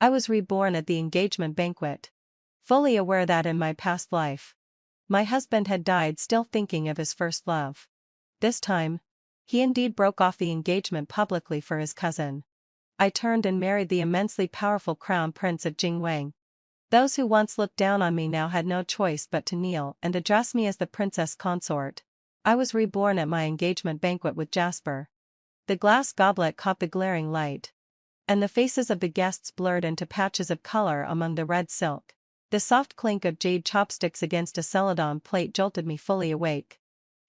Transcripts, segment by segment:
I was reborn at the engagement banquet. Fully aware that in my past life, my husband had died still thinking of his first love. This time, he indeed broke off the engagement publicly for his cousin. I turned and married the immensely powerful crown prince of Jingwang. Those who once looked down on me now had no choice but to kneel and address me as the princess consort. I was reborn at my engagement banquet with Jasper. The glass goblet caught the glaring light, and the faces of the guests blurred into patches of color among the red silk. The soft clink of jade chopsticks against a celadon plate jolted me fully awake.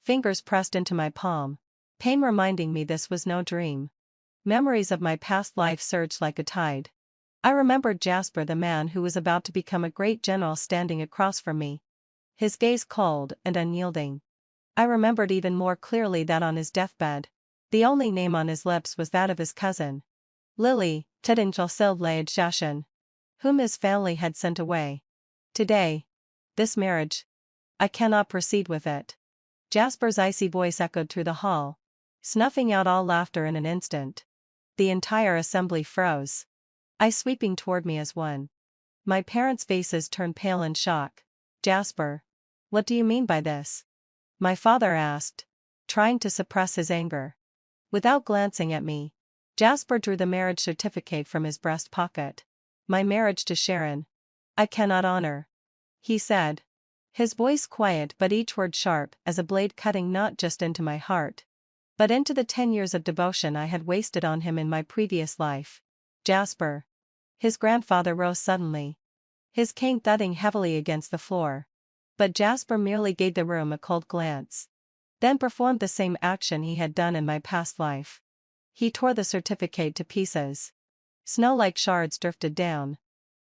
Fingers pressed into my palm, pain reminding me this was no dream. Memories of my past life surged like a tide. I remembered Jasper, the man who was about to become a great general, standing across from me, his gaze cold and unyielding. I remembered even more clearly that on his deathbed, the only name on his lips was that of his cousin, Lily, Shashan, whom his family had sent away. Today, this marriage, I cannot proceed with it. Jasper's icy voice echoed through the hall, snuffing out all laughter in an instant. The entire assembly froze, eyes sweeping toward me as one. My parents' faces turned pale in shock. Jasper, what do you mean by this? My father asked, trying to suppress his anger. Without glancing at me, Jasper drew the marriage certificate from his breast pocket. My marriage to Sharon, I cannot honor, he said, his voice quiet but each word sharp as a blade, cutting not just into my heart, but into the 10 years of devotion I had wasted on him in my previous life. Jasper. His grandfather rose suddenly, his cane thudding heavily against the floor. But Jasper merely gave the room a cold glance, then performed the same action he had done in my past life. He tore the certificate to pieces. Snow-like shards drifted down.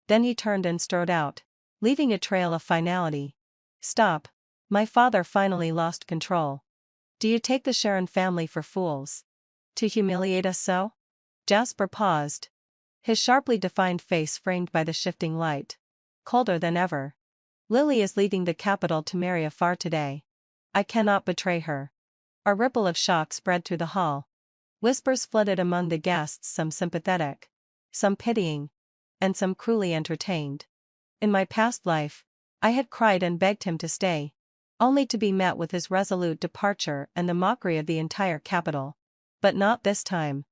Then he turned and strode out, leaving a trail of finality. Stop. My father finally lost control. Do you take the Sharon family for fools? To humiliate us so? Jasper paused, his sharply defined face framed by the shifting light, colder than ever. Lily is leaving the capital to marry afar today. I cannot betray her. A ripple of shock spread through the hall. Whispers flooded among the guests, some sympathetic, some pitying, and some cruelly entertained. In my past life, I had cried and begged him to stay, only to be met with his resolute departure and the mockery of the entire capital. But not this time.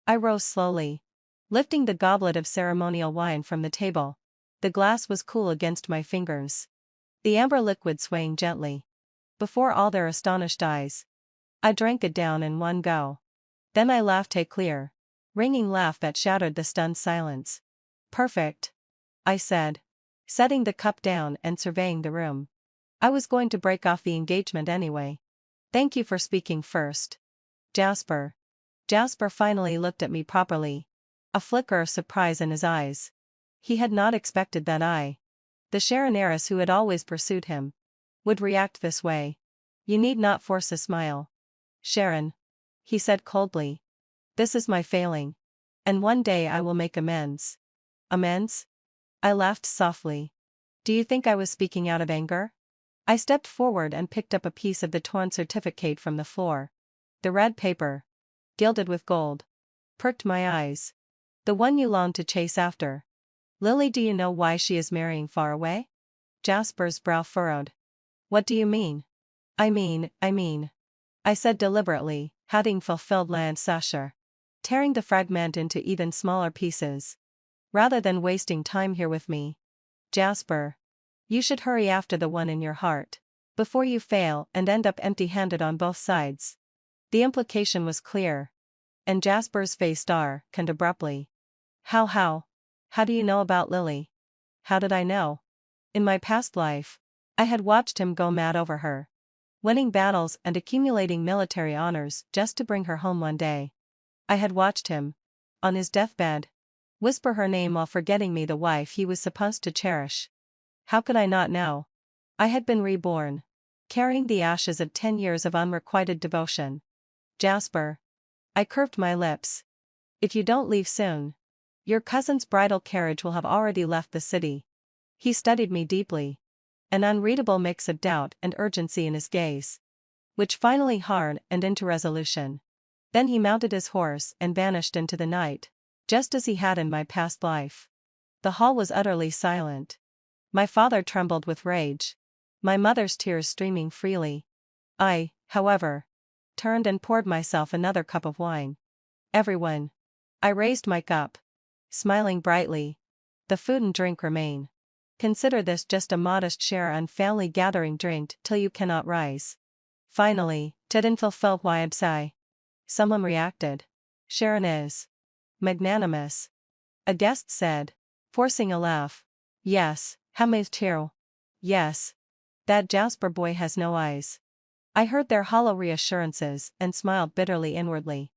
I rose slowly, lifting the goblet of ceremonial wine from the table. The glass was cool against my fingers, the amber liquid swaying gently. Before all their astonished eyes, I drank it down in one go. Then I laughed a clear, ringing laugh that shattered the stunned silence. Perfect, I said, setting the cup down and surveying the room. I was going to break off the engagement anyway. Thank you for speaking first. Jasper. Jasper finally looked at me properly, a flicker of surprise in his eyes. He had not expected that I, the Sharon heiress who had always pursued him, would react this way. You need not force a smile, Sharon, he said coldly. This is my failing, and one day I will make amends. Amends? I laughed softly. Do you think I was speaking out of anger? I stepped forward and picked up a piece of the torn certificate from the floor. The red paper, gilded with gold, perked my eyes. The one you long to chase after. Lily, do you know why she is marrying far away? Jasper's brow furrowed. What do you mean? I mean, I said deliberately, having fulfilled Xianxia, tearing the fragment into even smaller pieces. Rather than wasting time here with me, Jasper, you should hurry after the one in your heart, before you fail and end up empty-handed on both sides. The implication was clear, and Jasper's face darkened abruptly. How do you know about Lily? How did I know? In my past life, I had watched him go mad over her, winning battles and accumulating military honors just to bring her home one day. I had watched him, on his deathbed, whisper her name while forgetting me, the wife he was supposed to cherish. How could I not know? I had been reborn, carrying the ashes of 10 years of unrequited devotion. Jasper. I curved my lips. If you don't leave soon, your cousin's bridal carriage will have already left the city. He studied me deeply, an unreadable mix of doubt and urgency in his gaze, which finally hardened into resolution. Then he mounted his horse and vanished into the night, just as he had in my past life. The hall was utterly silent. My father trembled with rage. My mother's tears streaming freely. I, however, turned and poured myself another cup of wine. Everyone. I raised my cup, smiling brightly. The food and drink remain. Consider this just a modest share on family gathering drink till you cannot rise. Finally, Tedinfil felt Wyabsai. Someone reacted. Sharon is magnanimous. A guest said, forcing a laugh. Yes, Hamaztiro. Yes. That Jasper boy has no eyes. I heard their hollow reassurances and smiled bitterly inwardly.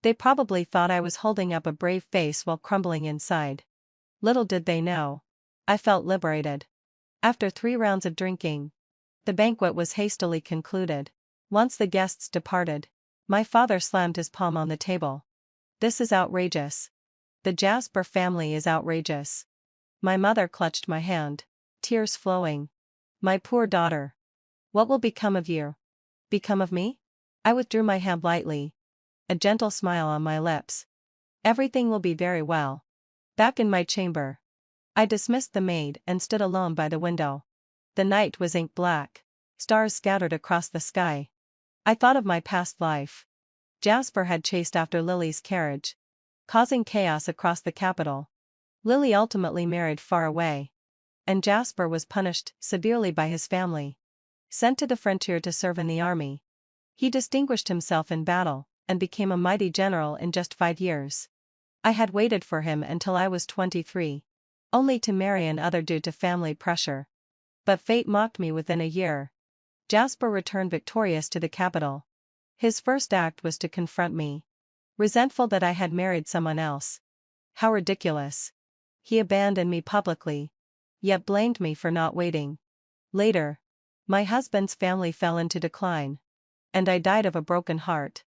They probably thought I was holding up a brave face while crumbling inside. Little did they know. I felt liberated. After 3 rounds of drinking, the banquet was hastily concluded. Once the guests departed, my father slammed his palm on the table. This is outrageous. The Jasper family is outrageous. My mother clutched my hand, tears flowing. My poor daughter. What will become of you? Become of me? I withdrew my hand lightly. A gentle smile on my lips. Everything will be very well. Back in my chamber, I dismissed the maid and stood alone by the window. The night was ink black. Stars scattered across the sky. I thought of my past life. Jasper had chased after Lily's carriage, causing chaos across the capital. Lily ultimately married far away. And Jasper was punished severely by his family. Sent to the frontier to serve in the army. He distinguished himself in battle, and became a mighty general in just 5 years. I had waited for him until I was 23. Only to marry another due to family pressure. But fate mocked me within a year. Jasper returned victorious to the capital. His first act was to confront me. Resentful that I had married someone else. How ridiculous. He abandoned me publicly. Yet blamed me for not waiting. Later, my husband's family fell into decline. And I died of a broken heart.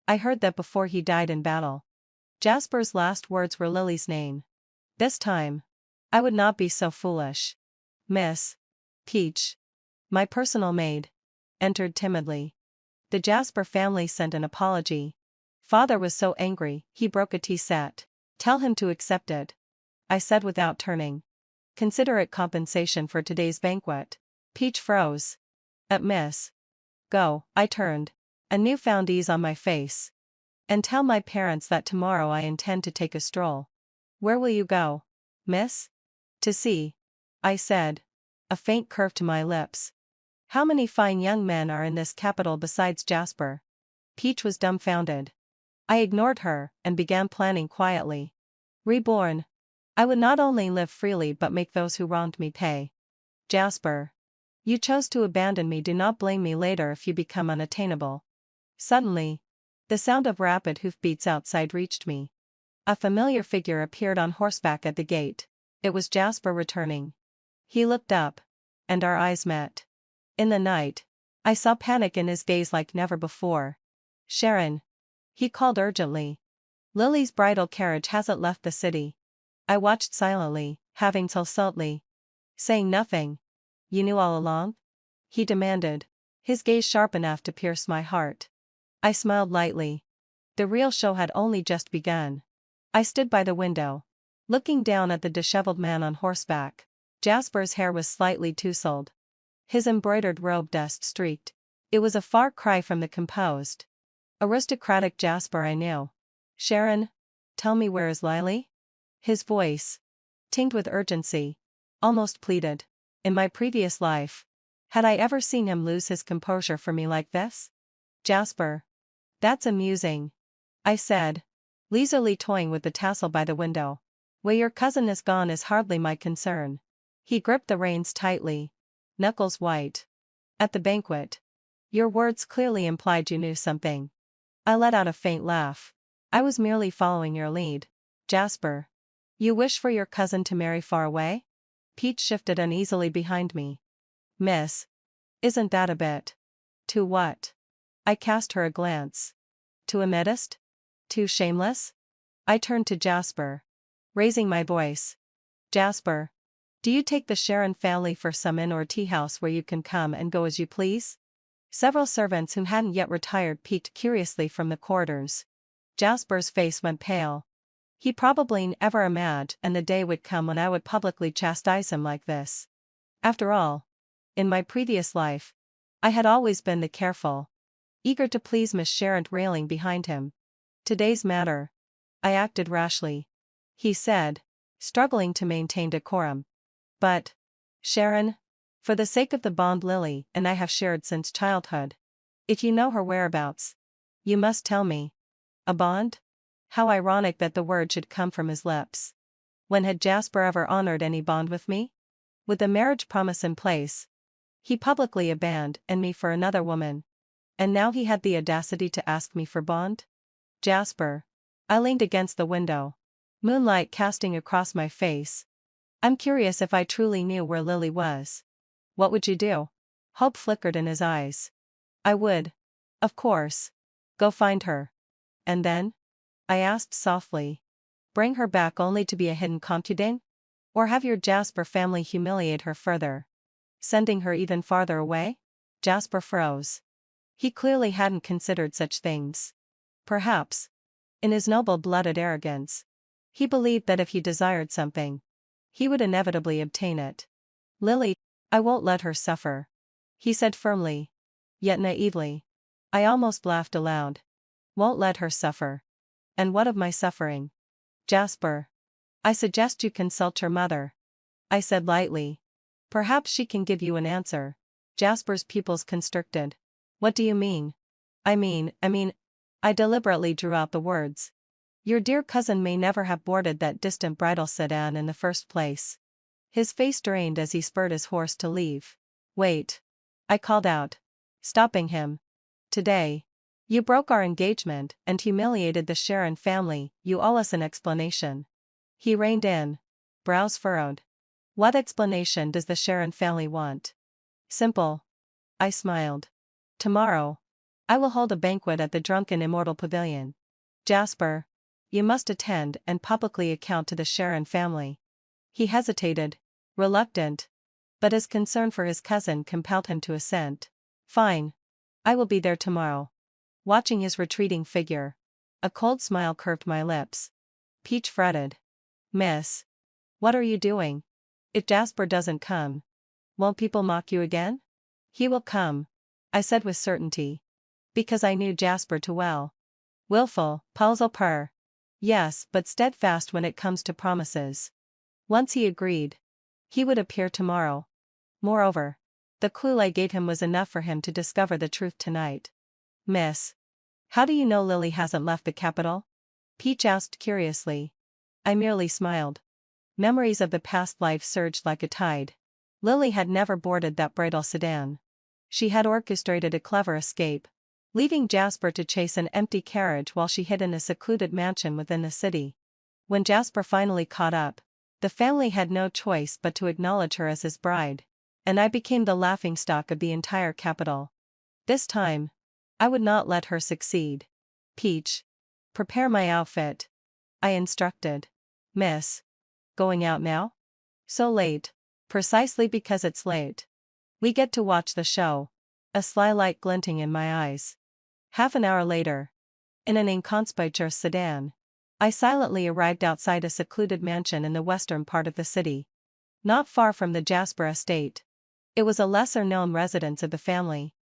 I heard that before he died in battle. Jasper's last words were Lily's name. This time, I would not be so foolish. Miss Peach, my personal maid, entered timidly. The Jasper family sent an apology. Father was so angry, he broke a tea set. Tell him to accept it, I said without turning. Consider it compensation for today's banquet. Peach froze. At Miss Go, I turned, a newfound ease on my face. And tell my parents that tomorrow I intend to take a stroll. Where will you go, miss? To see, I said, a faint curve to my lips. How many fine young men are in this capital besides Jasper? Peach was dumbfounded. I ignored her and began planning quietly. Reborn. I would not only live freely but make those who wronged me pay. Jasper. You chose to abandon me. Do not blame me later if you become unattainable. Suddenly, the sound of rapid hoofbeats outside reached me. A familiar figure appeared on horseback at the gate. It was Jasper returning. He looked up, and our eyes met. In the night, I saw panic in his gaze like never before. Sharon. He called urgently. Lily's bridal carriage hasn't left the city. I watched silently, having sultly. Saying nothing. You knew all along? He demanded, his gaze sharp enough to pierce my heart. I smiled lightly. The real show had only just begun. I stood by the window, looking down at the disheveled man on horseback. Jasper's hair was slightly tousled. His embroidered robe dust-streaked. It was a far cry from the composed, aristocratic Jasper I knew. Sharon, tell me, where is Lily? His voice, tinged with urgency, almost pleaded. In my previous life, had I ever seen him lose his composure for me like this? Jasper. That's amusing, I said, leisurely toying with the tassel by the window. Where your cousin is gone is hardly my concern. He gripped the reins tightly, knuckles white. At the banquet. Your words clearly implied you knew something. I let out a faint laugh. I was merely following your lead. Jasper. You wish for your cousin to marry far away? Peach shifted uneasily behind me. Miss. Isn't that a bit? Too what? I cast her a glance. Too immodest? Too shameless? I turned to Jasper, raising my voice. Jasper. Do you take the Sharon family for some inn or tea house where you can come and go as you please? Several servants who hadn't yet retired peeked curiously from the corridors. Jasper's face went pale. He probably never imagined the day would come when I would publicly chastise him like this. After all, in my previous life, I had always been the careful, eager to please Miss Sharon railing behind him. Today's matter, I acted rashly, he said, struggling to maintain decorum. But, Sharon, for the sake of the bond Lily and I have shared since childhood, if you know her whereabouts, you must tell me. A bond? How ironic that the word should come from his lips. When had Jasper ever honored any bond with me? With the marriage promise in place, he publicly abandoned me for another woman. And now he had the audacity to ask me for bond? Jasper. I leaned against the window, moonlight casting across my face. I'm curious if I truly knew where Lily was. What would you do? Hope flickered in his eyes. I would, of course, go find her. And then? I asked softly. Bring her back only to be a hidden concubine? Or have your Jasper family humiliate her further, sending her even farther away? Jasper froze. He clearly hadn't considered such things. Perhaps, in his noble-blooded arrogance, he believed that if he desired something, he would inevitably obtain it. Lily, I won't let her suffer, he said firmly, yet naively. I almost laughed aloud. Won't let her suffer. And what of my suffering? Jasper. I suggest you consult your mother, I said lightly. Perhaps she can give you an answer. Jasper's pupils constricted. What do you mean? I mean, I deliberately drew out the words. Your dear cousin may never have boarded that distant bridal sedan in the first place. His face drained as he spurred his horse to leave. Wait. I called out, stopping him. Today, you broke our engagement and humiliated the Sharon family. You owe us an explanation. He reined in, brows furrowed. What explanation does the Sharon family want? Simple. I smiled. Tomorrow, I will hold a banquet at the Drunken Immortal Pavilion. Jasper, you must attend and publicly account to the Sharon family. He hesitated, reluctant, but his concern for his cousin compelled him to assent. Fine. I will be there tomorrow. Watching his retreating figure, a cold smile curved my lips. Peach fretted. Miss, what are you doing? If Jasper doesn't come, won't people mock you again? He will come, I said with certainty. Because I knew Jasper too well. Willful, puzzle purr. Yes, but steadfast when it comes to promises. Once he agreed, he would appear tomorrow. Moreover, the clue I gave him was enough for him to discover the truth tonight. Miss, how do you know Lily hasn't left the capital? Peach asked curiously. I merely smiled. Memories of the past life surged like a tide. Lily had never boarded that bridal sedan. She had orchestrated a clever escape, leaving Jasper to chase an empty carriage while she hid in a secluded mansion within the city. When Jasper finally caught up, the family had no choice but to acknowledge her as his bride, and I became the laughingstock of the entire capital. This time, I would not let her succeed. Peach, prepare my outfit, I instructed. Miss, going out now? So late. Precisely because it's late. We get to watch the show. A sly light glinting in my eyes. Half an hour later, in an inconspicuous sedan, I silently arrived outside a secluded mansion in the western part of the city. Not far from the Jasper estate. It was a lesser-known residence of the family.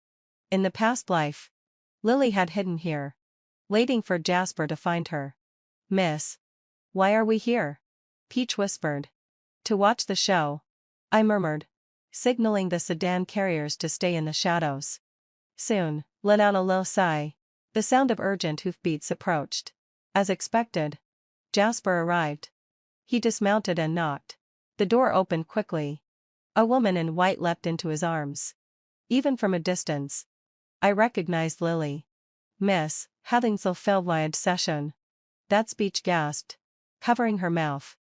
In the past life, Lily had hidden here, waiting for Jasper to find her. Miss, why are we here? Peach whispered. To watch the show, I murmured, signaling the sedan carriers to stay in the shadows. Soon, let out a low sigh. The sound of urgent hoofbeats approached. As expected, Jasper arrived. He dismounted and knocked. The door opened quickly. A woman in white leapt into his arms. Even from a distance, I recognized Lily. Miss, having fulfilled session. That speech gasped, covering her mouth.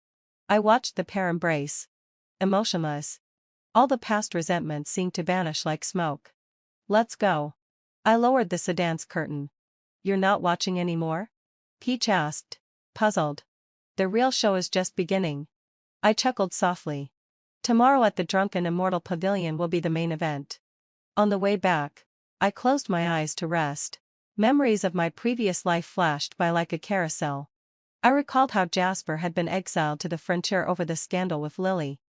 I watched the pair embrace. Emotionless. All the past resentment seemed to vanish like smoke. Let's go. I lowered the sedan's curtain. You're not watching anymore? Peach asked, puzzled. The real show is just beginning. I chuckled softly. Tomorrow at the Drunken Immortal Pavilion will be the main event. On the way back, I closed my eyes to rest. Memories of my previous life flashed by like a carousel. I recalled how Jasper had been exiled to the frontier over the scandal with Lily.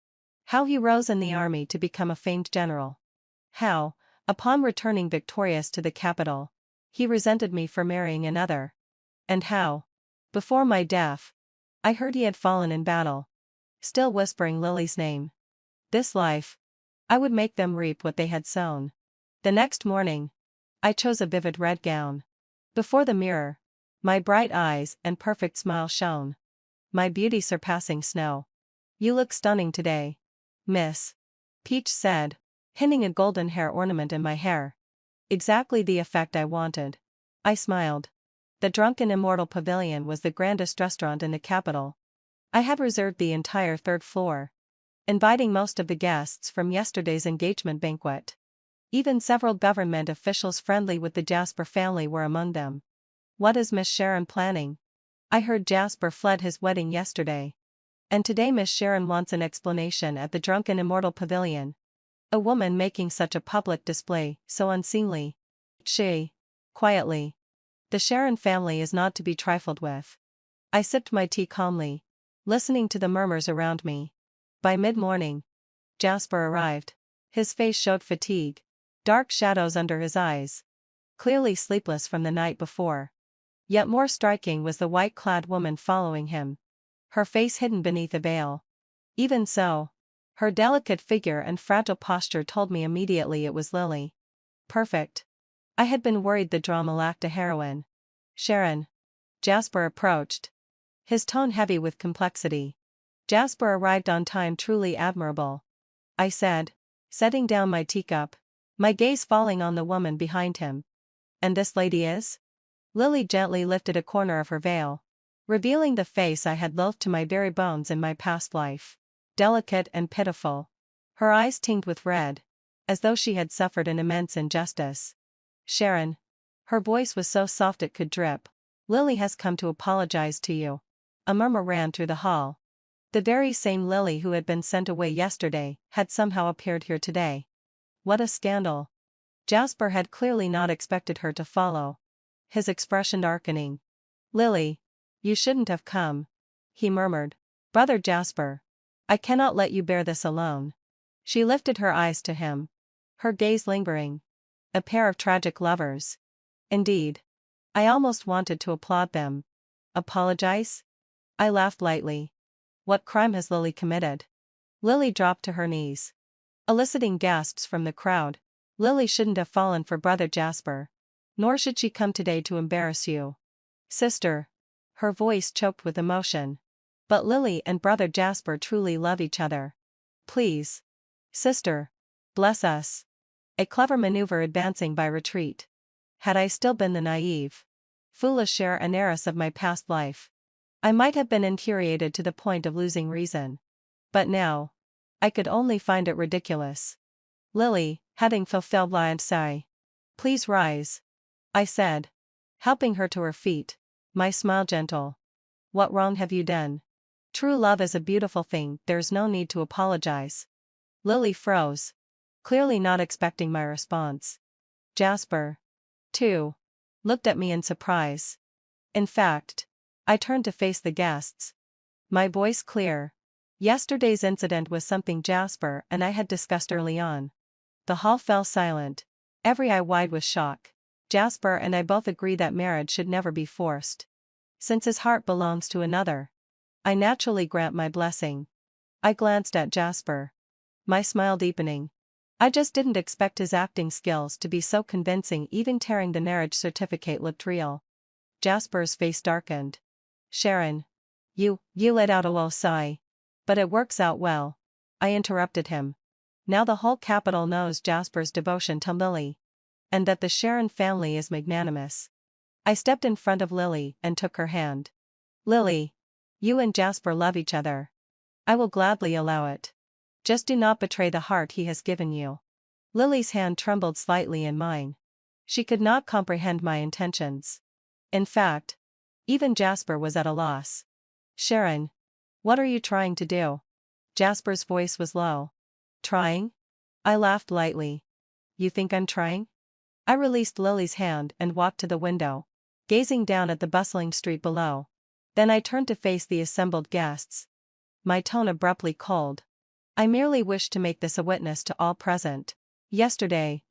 How he rose in the army to become a famed general. How, upon returning victorious to the capital, he resented me for marrying another. And how, before my death, I heard he had fallen in battle, still whispering Lily's name. This life, I would make them reap what they had sown. The next morning, I chose a vivid red gown. Before the mirror, my bright eyes and perfect smile shone. My beauty surpassing snow. You look stunning today, Miss, Peach said, pinning a golden hair ornament in my hair. Exactly the effect I wanted. I smiled. The Drunken Immortal Pavilion was the grandest restaurant in the capital. I had reserved the entire third floor, inviting most of the guests from yesterday's engagement banquet. Even several government officials friendly with the Jasper family were among them. What is Miss Sharon planning? I heard Jasper fled his wedding yesterday. And today Miss Sharon wants an explanation at the Drunken Immortal Pavilion. A woman making such a public display, so unseemly. She, quietly. The Sharon family is not to be trifled with. I sipped my tea calmly, listening to the murmurs around me. By mid-morning, Jasper arrived. His face showed fatigue, dark shadows under his eyes. Clearly sleepless from the night before. Yet more striking was the white-clad woman following him. Her face hidden beneath a veil. Even so, her delicate figure and fragile posture told me immediately it was Lily. Perfect. I had been worried the drama lacked a heroine. Sharon. Jasper approached, his tone heavy with complexity. Jasper arrived on time, truly admirable, I said, setting down my teacup, my gaze falling on the woman behind him. And this lady is? Lily gently lifted a corner of her veil, revealing the face I had loathed to my very bones in my past life. Delicate and pitiful. Her eyes tinged with red, as though she had suffered an immense injustice. Sharon. Her voice was so soft it could drip. Lily has come to apologize to you. A murmur ran through the hall. The very same Lily who had been sent away yesterday had somehow appeared here today. What a scandal. Jasper had clearly not expected her to follow, his expression darkening. Lily. You shouldn't have come, he murmured. Brother Jasper. I cannot let you bear this alone. She lifted her eyes to him, her gaze lingering. A pair of tragic lovers. Indeed. I almost wanted to applaud them. Apologize? I laughed lightly. What crime has Lily committed? Lily dropped to her knees, eliciting gasps from the crowd. Lily shouldn't have fallen for Brother Jasper. Nor should she come today to embarrass you. Sister. Her voice choked with emotion. But Lily and Brother Jasper truly love each other. Please. Sister. Bless us. A clever maneuver advancing by retreat. Had I still been the naive, foolish heir and heiress of my past life, I might have been infuriated to the point of losing reason. But now, I could only find it ridiculous. Lily, having fulfilled Xianxia. Please rise, I said, helping her to her feet, my smile gentle. What wrong have you done? True love is a beautiful thing, there's no need to apologize. Lily froze, clearly not expecting my response. Jasper, too, looked at me in surprise. In fact, I turned to face the guests, my voice clear. Yesterday's incident was something Jasper and I had discussed early on. The hall fell silent, every eye wide with shock. Jasper and I both agree that marriage should never be forced. Since his heart belongs to another, I naturally grant my blessing. I glanced at Jasper, my smile deepening. I just didn't expect his acting skills to be so convincing, even tearing the marriage certificate looked real. Jasper's face darkened. Sharon. You let out a low sigh. But it works out well. I interrupted him. Now the whole capital knows Jasper's devotion to Lily. And that the Sharon family is magnanimous. I stepped in front of Lily and took her hand. Lily. You and Jasper love each other. I will gladly allow it. Just do not betray the heart he has given you. Lily's hand trembled slightly in mine. She could not comprehend my intentions. In fact, even Jasper was at a loss. Sharon. What are you trying to do? Jasper's voice was low. Trying? I laughed lightly. You think I'm trying? I released Lily's hand and walked to the window, gazing down at the bustling street below. Then I turned to face the assembled guests, my tone abruptly cold. I merely wished to make this a witness to all present. Yesterday,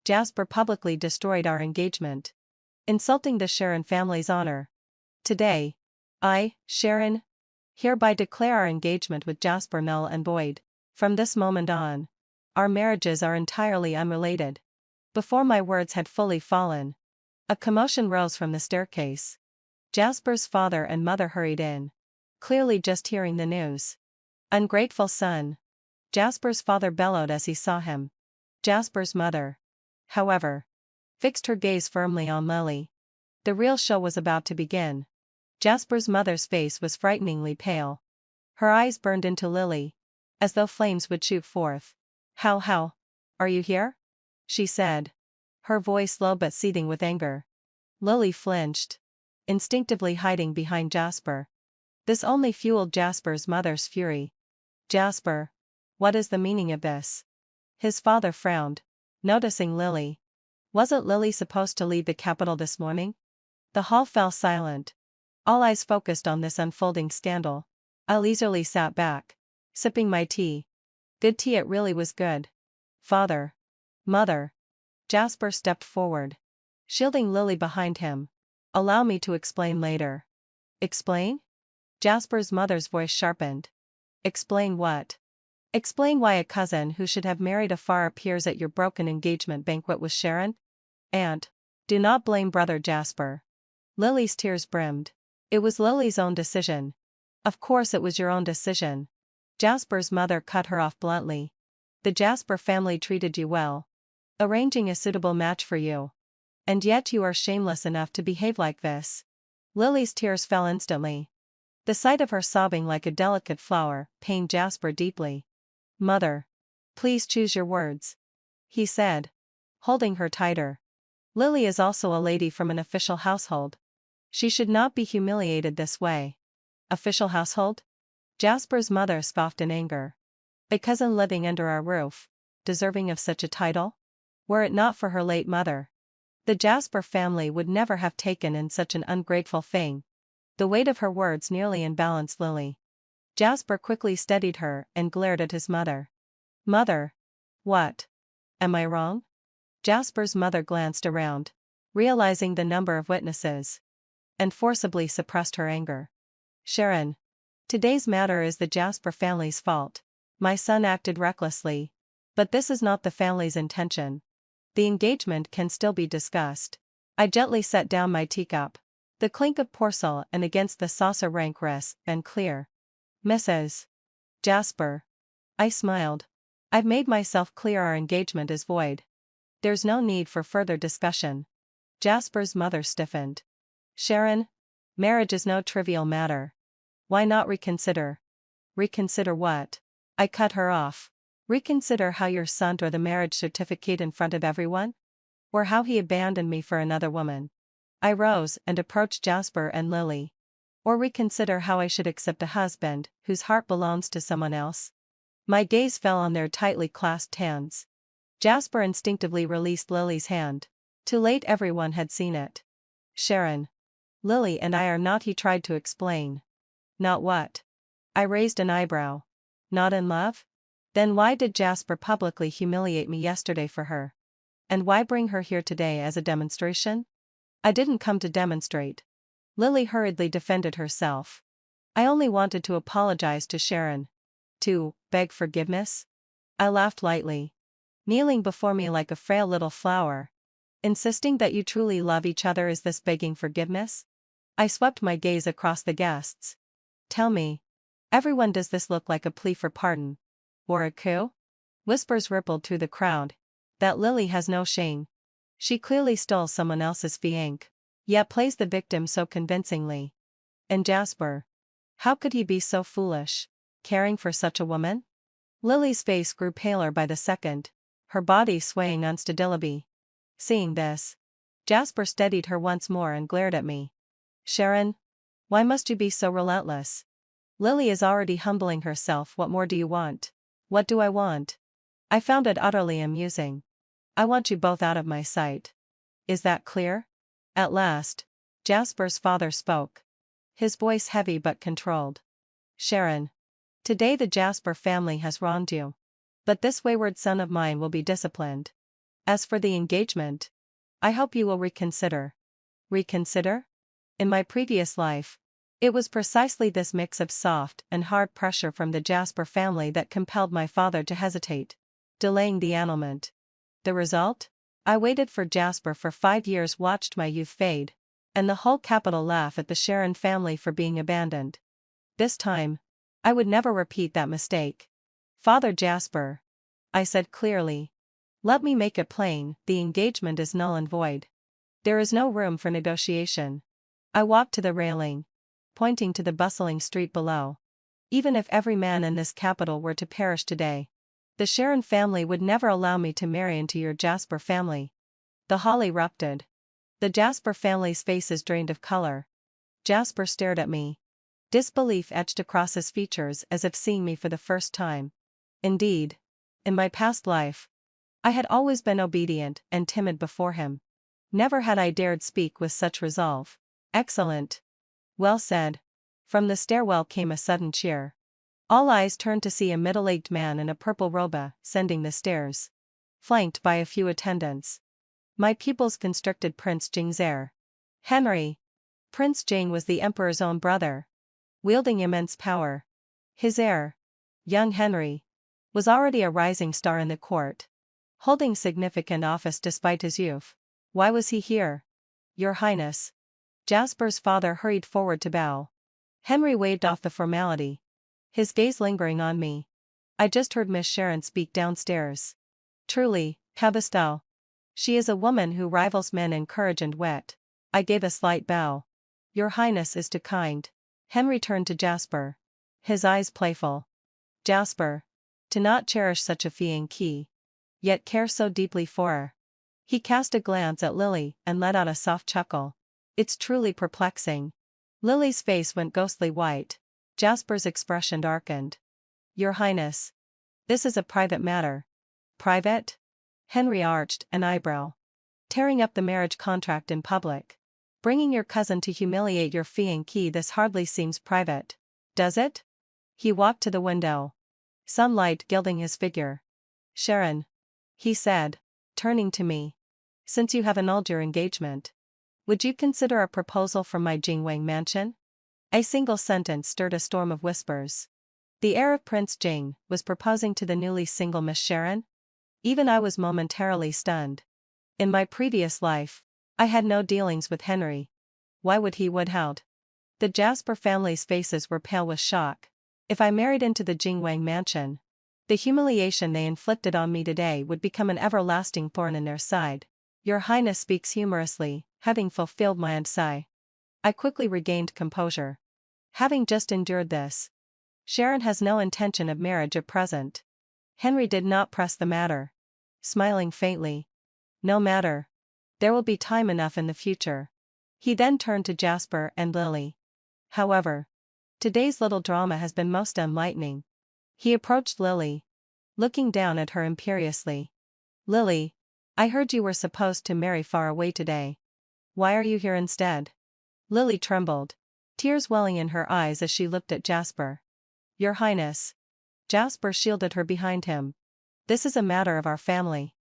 Jasper publicly destroyed our engagement, insulting the Sharon family's honor. Today, I, Sharon, hereby declare our engagement with Jasper null and void. From this moment on, our marriages are entirely unrelated. Before my words had fully fallen, a commotion rose from the staircase. Jasper's father and mother hurried in, clearly just hearing the news. Ungrateful son, Jasper's father bellowed as he saw him. Jasper's mother, however, fixed her gaze firmly on Lily. The real show was about to begin. Jasper's mother's face was frighteningly pale. Her eyes burned into Lily, as though flames would shoot forth. How, are you here? She said, her voice low but seething with anger. Lily flinched, instinctively hiding behind Jasper. This only fueled Jasper's mother's fury. Jasper, what is the meaning of this? His father frowned, noticing Lily. Wasn't Lily supposed to leave the capital this morning? The hall fell silent. All eyes focused on this unfolding scandal. I leisurely sat back, sipping my tea. Good tea, it really was good. Father. Mother. Jasper stepped forward, shielding Lily behind him. Allow me to explain later. Explain? Jasper's mother's voice sharpened. Explain what? Explain why a cousin who should have married afar appears at your broken engagement banquet with Sharon? And do not blame brother Jasper. Lily's tears brimmed. It was Lily's own decision. Of course it was your own decision. Jasper's mother cut her off bluntly. The Jasper family treated you well, arranging a suitable match for you. And yet you are shameless enough to behave like this. Lily's tears fell instantly. The sight of her sobbing like a delicate flower pained Jasper deeply. Mother, please choose your words, he said, holding her tighter. Lily is also a lady from an official household. She should not be humiliated this way. Official household? Jasper's mother scoffed in anger. A cousin living under our roof, deserving of such a title? Were it not for her late mother, the Jasper family would never have taken in such an ungrateful thing. The weight of her words nearly unbalanced Lily. Jasper quickly steadied her and glared at his mother. Mother? What? Am I wrong? Jasper's mother glanced around, realizing the number of witnesses, and forcibly suppressed her anger. Sharon. Today's matter is the Jasper family's fault. My son acted recklessly, but this is not the family's intention. The engagement can still be discussed. I gently set down my teacup. The clink of porcelain against the saucer rang crisp and clear. Mrs. Jasper. I smiled. I've made myself clear, our engagement is void. There's no need for further discussion. Jasper's mother stiffened. Sharon, marriage is no trivial matter. Why not reconsider? Reconsider what? I cut her off. Reconsider how your son tore the marriage certificate in front of everyone? Or how he abandoned me for another woman? I rose and approached Jasper and Lily. Or reconsider how I should accept a husband whose heart belongs to someone else? My gaze fell on their tightly clasped hands. Jasper instinctively released Lily's hand. Too late, everyone had seen it. Sharon. Lily and I are not, he tried to explain. Not what? I raised an eyebrow. Not in love? Then why did Jasper publicly humiliate me yesterday for her? And why bring her here today as a demonstration? I didn't come to demonstrate. Lily hurriedly defended herself. I only wanted to apologize to Sharon. To beg forgiveness? I laughed lightly. Kneeling before me like a frail little flower, insisting that you truly love each other, is this begging forgiveness? I swept my gaze across the guests. Tell me, everyone, does this look like a plea for pardon? Or a coup? Whispers rippled through the crowd. That Lily has no shame. She clearly stole someone else's fiancé, yet plays the victim so convincingly. And Jasper? How could he be so foolish, caring for such a woman? Lily's face grew paler by the second, her body swaying unsteadily. Seeing this, Jasper steadied her once more and glared at me. Sharon, why must you be so relentless? Lily is already humbling herself. What more do you want? What do I want? I found it utterly amusing. I want you both out of my sight. Is that clear? At last, Jasper's father spoke. his voice heavy but controlled. Sharon. Today the Jasper family has wronged you. But this wayward son of mine will be disciplined. As for the engagement, I hope you will reconsider. Reconsider? In my previous life, it was precisely this mix of soft and hard pressure from the Jasper family that compelled my father to hesitate, delaying the annulment. The result? I waited for Jasper for 5 years, watched my youth fade, and the whole capital laugh at the Sharon family for being abandoned. This time, I would never repeat that mistake. Father Jasper, I said clearly. Let me make it plain, the engagement is null and void. There is no room for negotiation. I walked to the railing, pointing to the bustling street below. Even if every man in this capital were to perish today, the Sharon family would never allow me to marry into your Jasper family. The hall erupted. The Jasper family's faces drained of color. Jasper stared at me. Disbelief etched across his features as if seeing me for the first time. Indeed, in my past life, I had always been obedient and timid before him. Never had I dared speak with such resolve. Excellent. Well said. From the stairwell came a sudden cheer. All eyes turned to see a middle-aged man in a purple robe ascending the stairs, flanked by a few attendants. My pupils constricted. Prince Jing's heir. Henry. Prince Jing was the emperor's own brother, wielding immense power. His heir, young Henry, was already a rising star in the court, holding significant office despite his youth. Why was he here? Your Highness. Jasper's father hurried forward to bow. Henry waved off the formality, his gaze lingering on me. I just heard Miss Sharon speak downstairs. Truly, Cabestal. She is a woman who rivals men in courage and wit. I gave a slight bow. Your Highness is too kind. Henry turned to Jasper, his eyes playful. Jasper. To not cherish such a fiancée, yet care so deeply for her. He cast a glance at Lily and let out a soft chuckle. It's truly perplexing. Lily's face went ghostly white. Jasper's expression darkened. Your Highness. This is a private matter. Private? Henry arched an eyebrow. Tearing up the marriage contract in public. Bringing your cousin to humiliate your fiancée, this hardly seems private. Does it? He walked to the window, sunlight gilding his figure. Sharon. He said, turning to me. Since you have annulled your engagement, would you consider a proposal from my Jingwang mansion? A single sentence stirred a storm of whispers. The heir of Prince Jing was proposing to the newly single Miss Sharon? Even I was momentarily stunned. In my previous life, I had no dealings with Henry. Why would he withhold? The Jasper family's faces were pale with shock. If I married into the Jingwang mansion, the humiliation they inflicted on me today would become an everlasting thorn in their side. Your Highness speaks humorously, having fulfilled my sigh. I quickly regained composure. Having just endured this, Sharon has no intention of marriage at present. Henry did not press the matter, smiling faintly. No matter. There will be time enough in the future. He then turned to Jasper and Lily. However, today's little drama has been most enlightening. He approached Lily, looking down at her imperiously. Lily, I heard you were supposed to marry far away today. Why are you here instead? Lily trembled, tears welling in her eyes as she looked at Jasper. Your Highness. Jasper shielded her behind him. This is a matter of our family.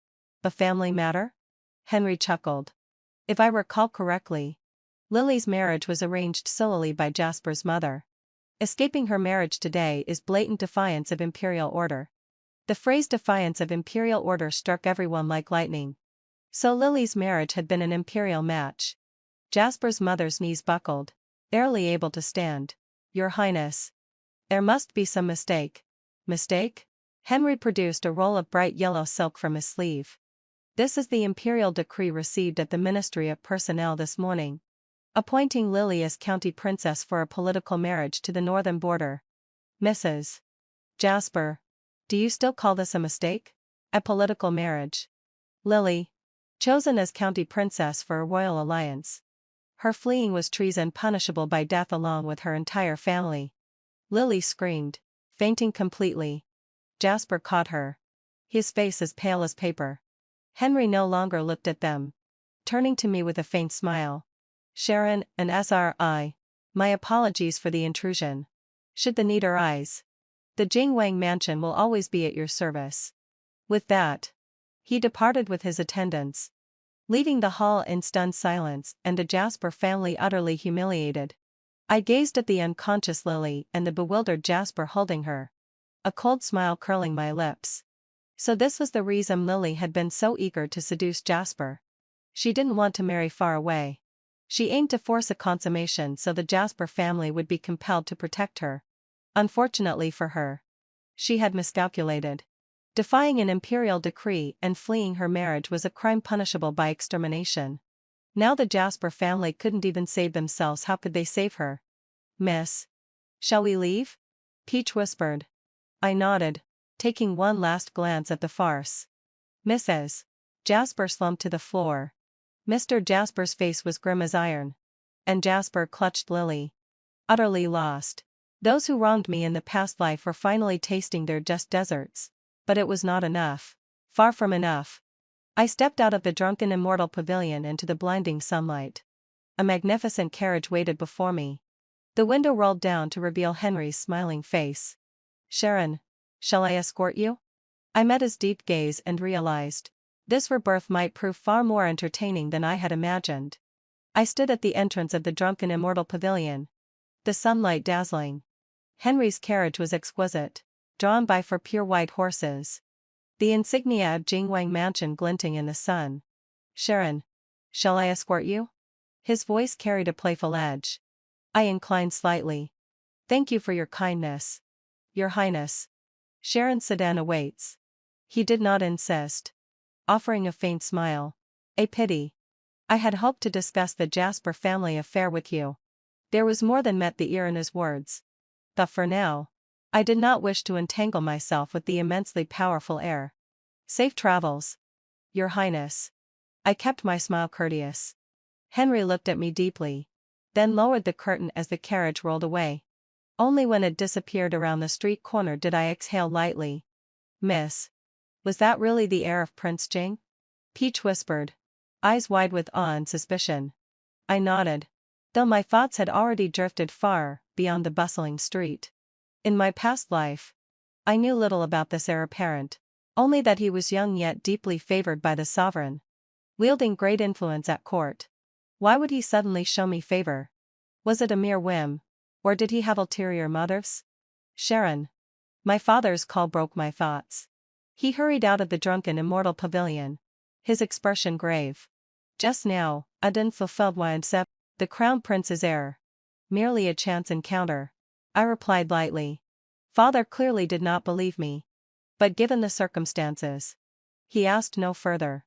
A family matter? Henry chuckled. If I recall correctly, Lily's marriage was arranged solely by Jasper's mother. Escaping her marriage today is blatant defiance of imperial order. The phrase defiance of imperial order struck everyone like lightning. So Lily's marriage had been an imperial match. Jasper's mother's knees buckled, barely able to stand. Your Highness. There must be some mistake. Mistake? Henry produced a roll of bright yellow silk from his sleeve. This is the imperial decree received at the Ministry of Personnel this morning, appointing Lily as county princess for a political marriage to the northern border. Mrs. Jasper. Do you still call this a mistake? A political marriage. Lily. Chosen as county princess for a royal alliance. Her fleeing was treason punishable by death along with her entire family. Lily screamed, fainting completely. Jasper caught her. His face as pale as paper. Henry no longer looked at them, turning to me with a faint smile. Sharon, an SRI. My apologies for the intrusion. Should the need arise, the Jingwang mansion will always be at your service. With that, he departed with his attendants, leaving the hall in stunned silence and the Jasper family utterly humiliated. I gazed at the unconscious Lily and the bewildered Jasper holding her, a cold smile curling my lips. So this was the reason Lily had been so eager to seduce Jasper. She didn't want to marry far away. She aimed to force a consummation so the Jasper family would be compelled to protect her. Unfortunately for her, she had miscalculated. Defying an imperial decree and fleeing her marriage was a crime punishable by extermination. Now the Jasper family couldn't even save themselves. How could they save her? Miss, shall we leave? Peach whispered. I nodded, taking one last glance at the farce. Mrs. Jasper slumped to the floor. Mr. Jasper's face was grim as iron. And Jasper clutched Lily. Utterly lost. Those who wronged me in the past life were finally tasting their just desserts. But it was not enough. Far from enough. I stepped out of the drunken immortal pavilion into the blinding sunlight. A magnificent carriage waited before me. The window rolled down to reveal Henry's smiling face. Sharon, shall I escort you? I met his deep gaze and realized, this rebirth might prove far more entertaining than I had imagined. I stood at the entrance of the drunken immortal pavilion, the sunlight dazzling. Henry's carriage was exquisite, drawn by 4 pure white horses. The insignia of Jingwang mansion glinting in the sun. Sharon, shall I escort you? His voice carried a playful edge. I inclined slightly. Thank you for your kindness. Your Highness. Sharon's sedan awaits. He did not insist, offering a faint smile. A pity. I had hoped to discuss the Jasper family affair with you. There was more than met the ear in his words. But for now, I did not wish to entangle myself with the immensely powerful heir. Safe travels, Your Highness. I kept my smile courteous. Henry looked at me deeply, then lowered the curtain as the carriage rolled away. Only when it disappeared around the street corner did I exhale lightly. Miss, was that really the heir of Prince Jing? Peach whispered, eyes wide with awe and suspicion. I nodded, though my thoughts had already drifted far beyond the bustling street. In my past life, I knew little about this heir apparent, only that he was young yet deeply favored by the sovereign, wielding great influence at court. Why would he suddenly show me favor? Was it a mere whim, or did he have ulterior motives? Sharon. My father's call broke my thoughts. He hurried out of the drunken immortal pavilion, his expression grave. Just now, I didn't fulfill my accept, the crown prince's heir. Merely a chance encounter, I replied lightly. Father clearly did not believe me. But given the circumstances, he asked no further.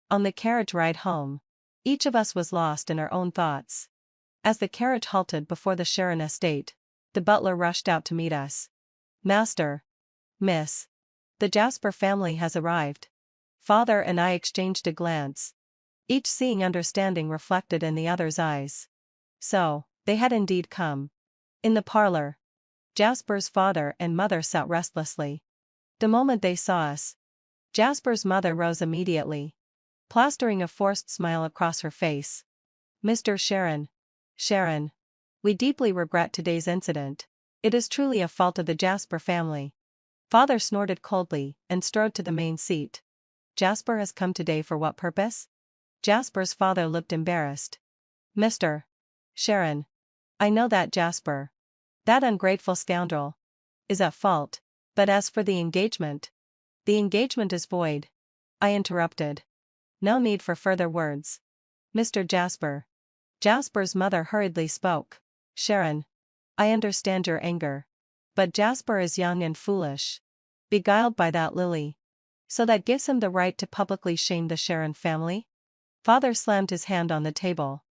On the carriage ride home, each of us was lost in our own thoughts. As the carriage halted before the Sharon estate, the butler rushed out to meet us. Master. Miss. The Jasper family has arrived. Father and I exchanged a glance, each seeing understanding reflected in the other's eyes. So, they had indeed come. In the parlor, Jasper's father and mother sat restlessly. The moment they saw us, Jasper's mother rose immediately, plastering a forced smile across her face. Mr. Sharon. Sharon. We deeply regret today's incident. It is truly a fault of the Jasper family. Father snorted coldly and strode to the main seat. Jasper has come today for what purpose? Jasper's father looked embarrassed. Mr. Sharon. I know that Jasper, that ungrateful scoundrel, is at fault, but as for the engagement is void. I interrupted. No need for further words. Mr. Jasper. Jasper's mother hurriedly spoke. Sharon. I understand your anger. But Jasper is young and foolish, beguiled by that Lily. So that gives him the right to publicly shame the Sharon family? Father slammed his hand on the table.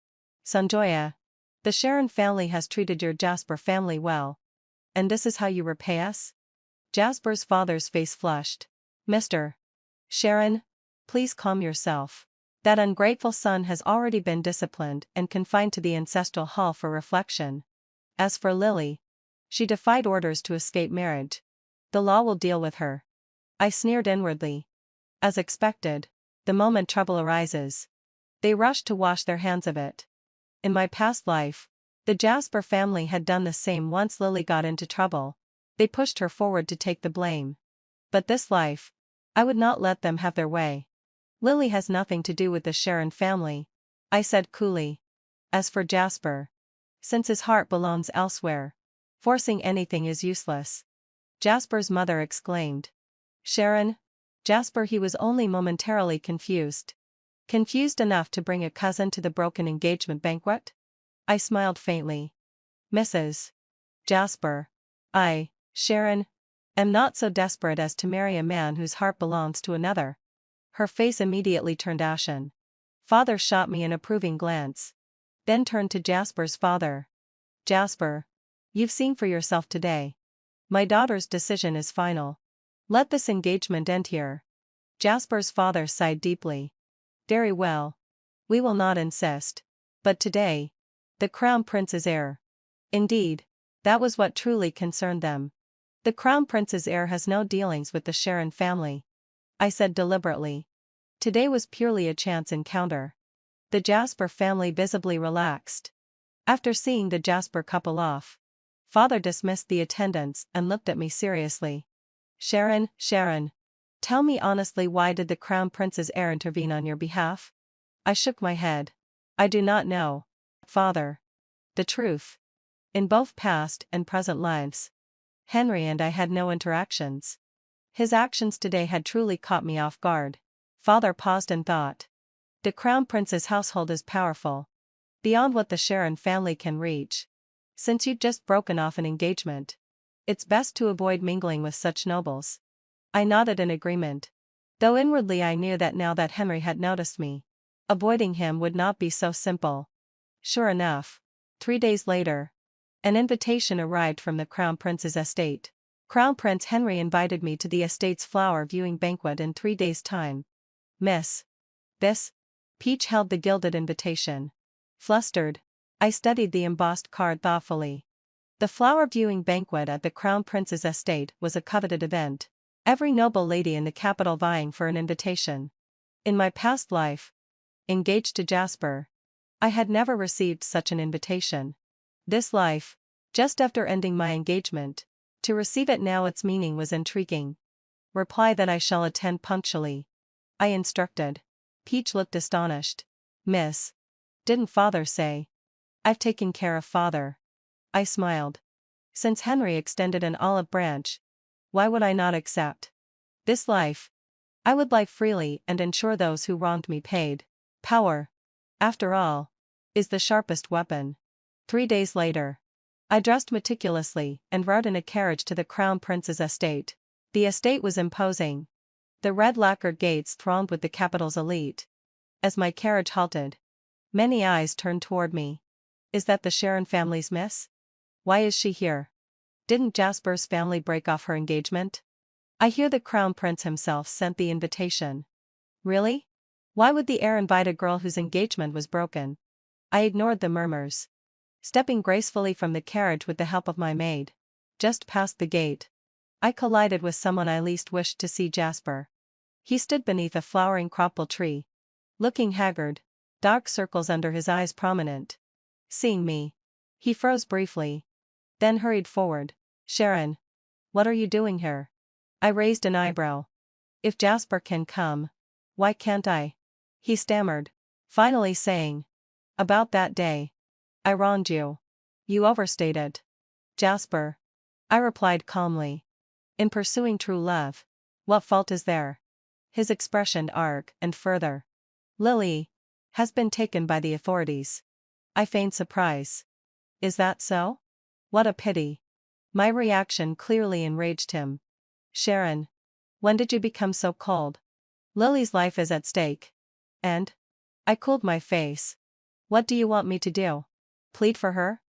Sanjoya. The Sharon family has treated your Jasper family well. And this is how you repay us? Jasper's father's face flushed. Mr. Sharon, please calm yourself. That ungrateful son has already been disciplined and confined to the ancestral hall for reflection. As for Lily, she defied orders to escape marriage. The law will deal with her. I sneered inwardly. As expected, the moment trouble arises, they rush to wash their hands of it. In my past life, The Jasper family had done the same once Lily got into trouble. They pushed her forward to take the blame. But this life, I would not let them have their way. Lily has nothing to do with the Sharon family, I said coolly. As for Jasper, since his heart belongs elsewhere, forcing anything is useless. Jasper's mother exclaimed. Sharon? Jasper, he was only momentarily confused. Confused enough to bring a cousin to the broken engagement banquet? I smiled faintly. Mrs. Jasper. Sharon, am not so desperate as to marry a man whose heart belongs to another. Her face immediately turned ashen. Father shot me an approving glance. Then turned to Jasper's father. Jasper, you've seen for yourself today. My daughter's decision is final. Let this engagement end here. Jasper's father sighed deeply. Very well. We will not insist. But today, the Crown Prince's heir. Indeed, that was what truly concerned them. The Crown Prince's heir has no dealings with the Sharon family, I said deliberately. Today was purely a chance encounter. The Jasper family visibly relaxed. After seeing the Jasper couple off, Father dismissed the attendants and looked at me seriously. Sharon, tell me honestly, why did the Crown Prince's heir intervene on your behalf? I shook my head. I do not know, Father. The truth. In both past and present lives, Henry and I had no interactions. His actions today had truly caught me off guard. Father paused and thought. The Crown Prince's household is powerful, beyond what the Sharon family can reach. Since you'd just broken off an engagement, it's best to avoid mingling with such nobles. I nodded in agreement, though inwardly I knew that now that Henry had noticed me, avoiding him would not be so simple. Sure enough, 3 days later, an invitation arrived from the Crown Prince's estate. Crown Prince Henry invited me to the estate's flower viewing banquet in 3 days' time. Miss. This? Peach held the gilded invitation. Flustered, I studied the embossed card thoughtfully. The flower viewing banquet at the Crown Prince's estate was a coveted event, every noble lady in the capital vying for an invitation. In my past life, engaged to Jasper, I had never received such an invitation. This life, just after ending my engagement, to receive it now, its meaning was intriguing. Reply that I shall attend punctually, I instructed. Peach looked astonished. Miss. Didn't Father say? I've taken care of Father. I smiled. Since Henry extended an olive branch, why would I not accept? This life, I would live freely and ensure those who wronged me paid. Power, after all, is the sharpest weapon. 3 days later, I dressed meticulously and rode in a carriage to the Crown Prince's estate. The estate was imposing. The red lacquered gates thronged with the capital's elite. As my carriage halted, many eyes turned toward me. Is that the Sharon family's miss? Why is she here? Didn't Jasper's family break off her engagement? I hear the Crown Prince himself sent the invitation. Really? Why would the heir invite a girl whose engagement was broken? I ignored the murmurs. Stepping gracefully from the carriage with the help of my maid, just past the gate, I collided with someone I least wished to see. Jasper. He stood beneath a flowering crapple tree, looking haggard, dark circles under his eyes prominent. Seeing me, he froze briefly, then hurried forward. Sharon, what are you doing here? I raised an eyebrow. If Jasper can come, why can't I? He stammered, finally saying, about that day. I wronged you. You overstated. Jasper. I replied calmly. In pursuing true love, what fault is there? His expression arched and further. Lily has been taken by the authorities. I feigned surprise. Is that so? What a pity. My reaction clearly enraged him. Sharon, when did you become so cold? Lily's life is at stake. And? I cooled my face. What do you want me to do? Plead for her?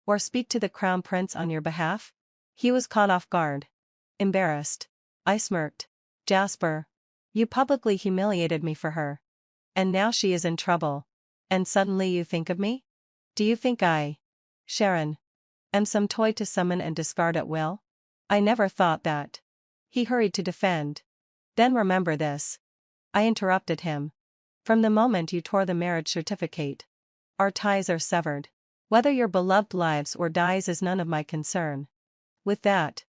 Or speak to the Crown Prince on your behalf? He was caught off guard. Embarrassed, I smirked. Jasper, you publicly humiliated me for her. And now she is in trouble. And suddenly you think of me? Do you think I, Sharon, am some toy to summon and discard at will? I never thought that. He hurried to defend. Then remember this. I interrupted him. From the moment you tore the marriage certificate, our ties are severed. Whether your beloved lives or dies is none of my concern. With that,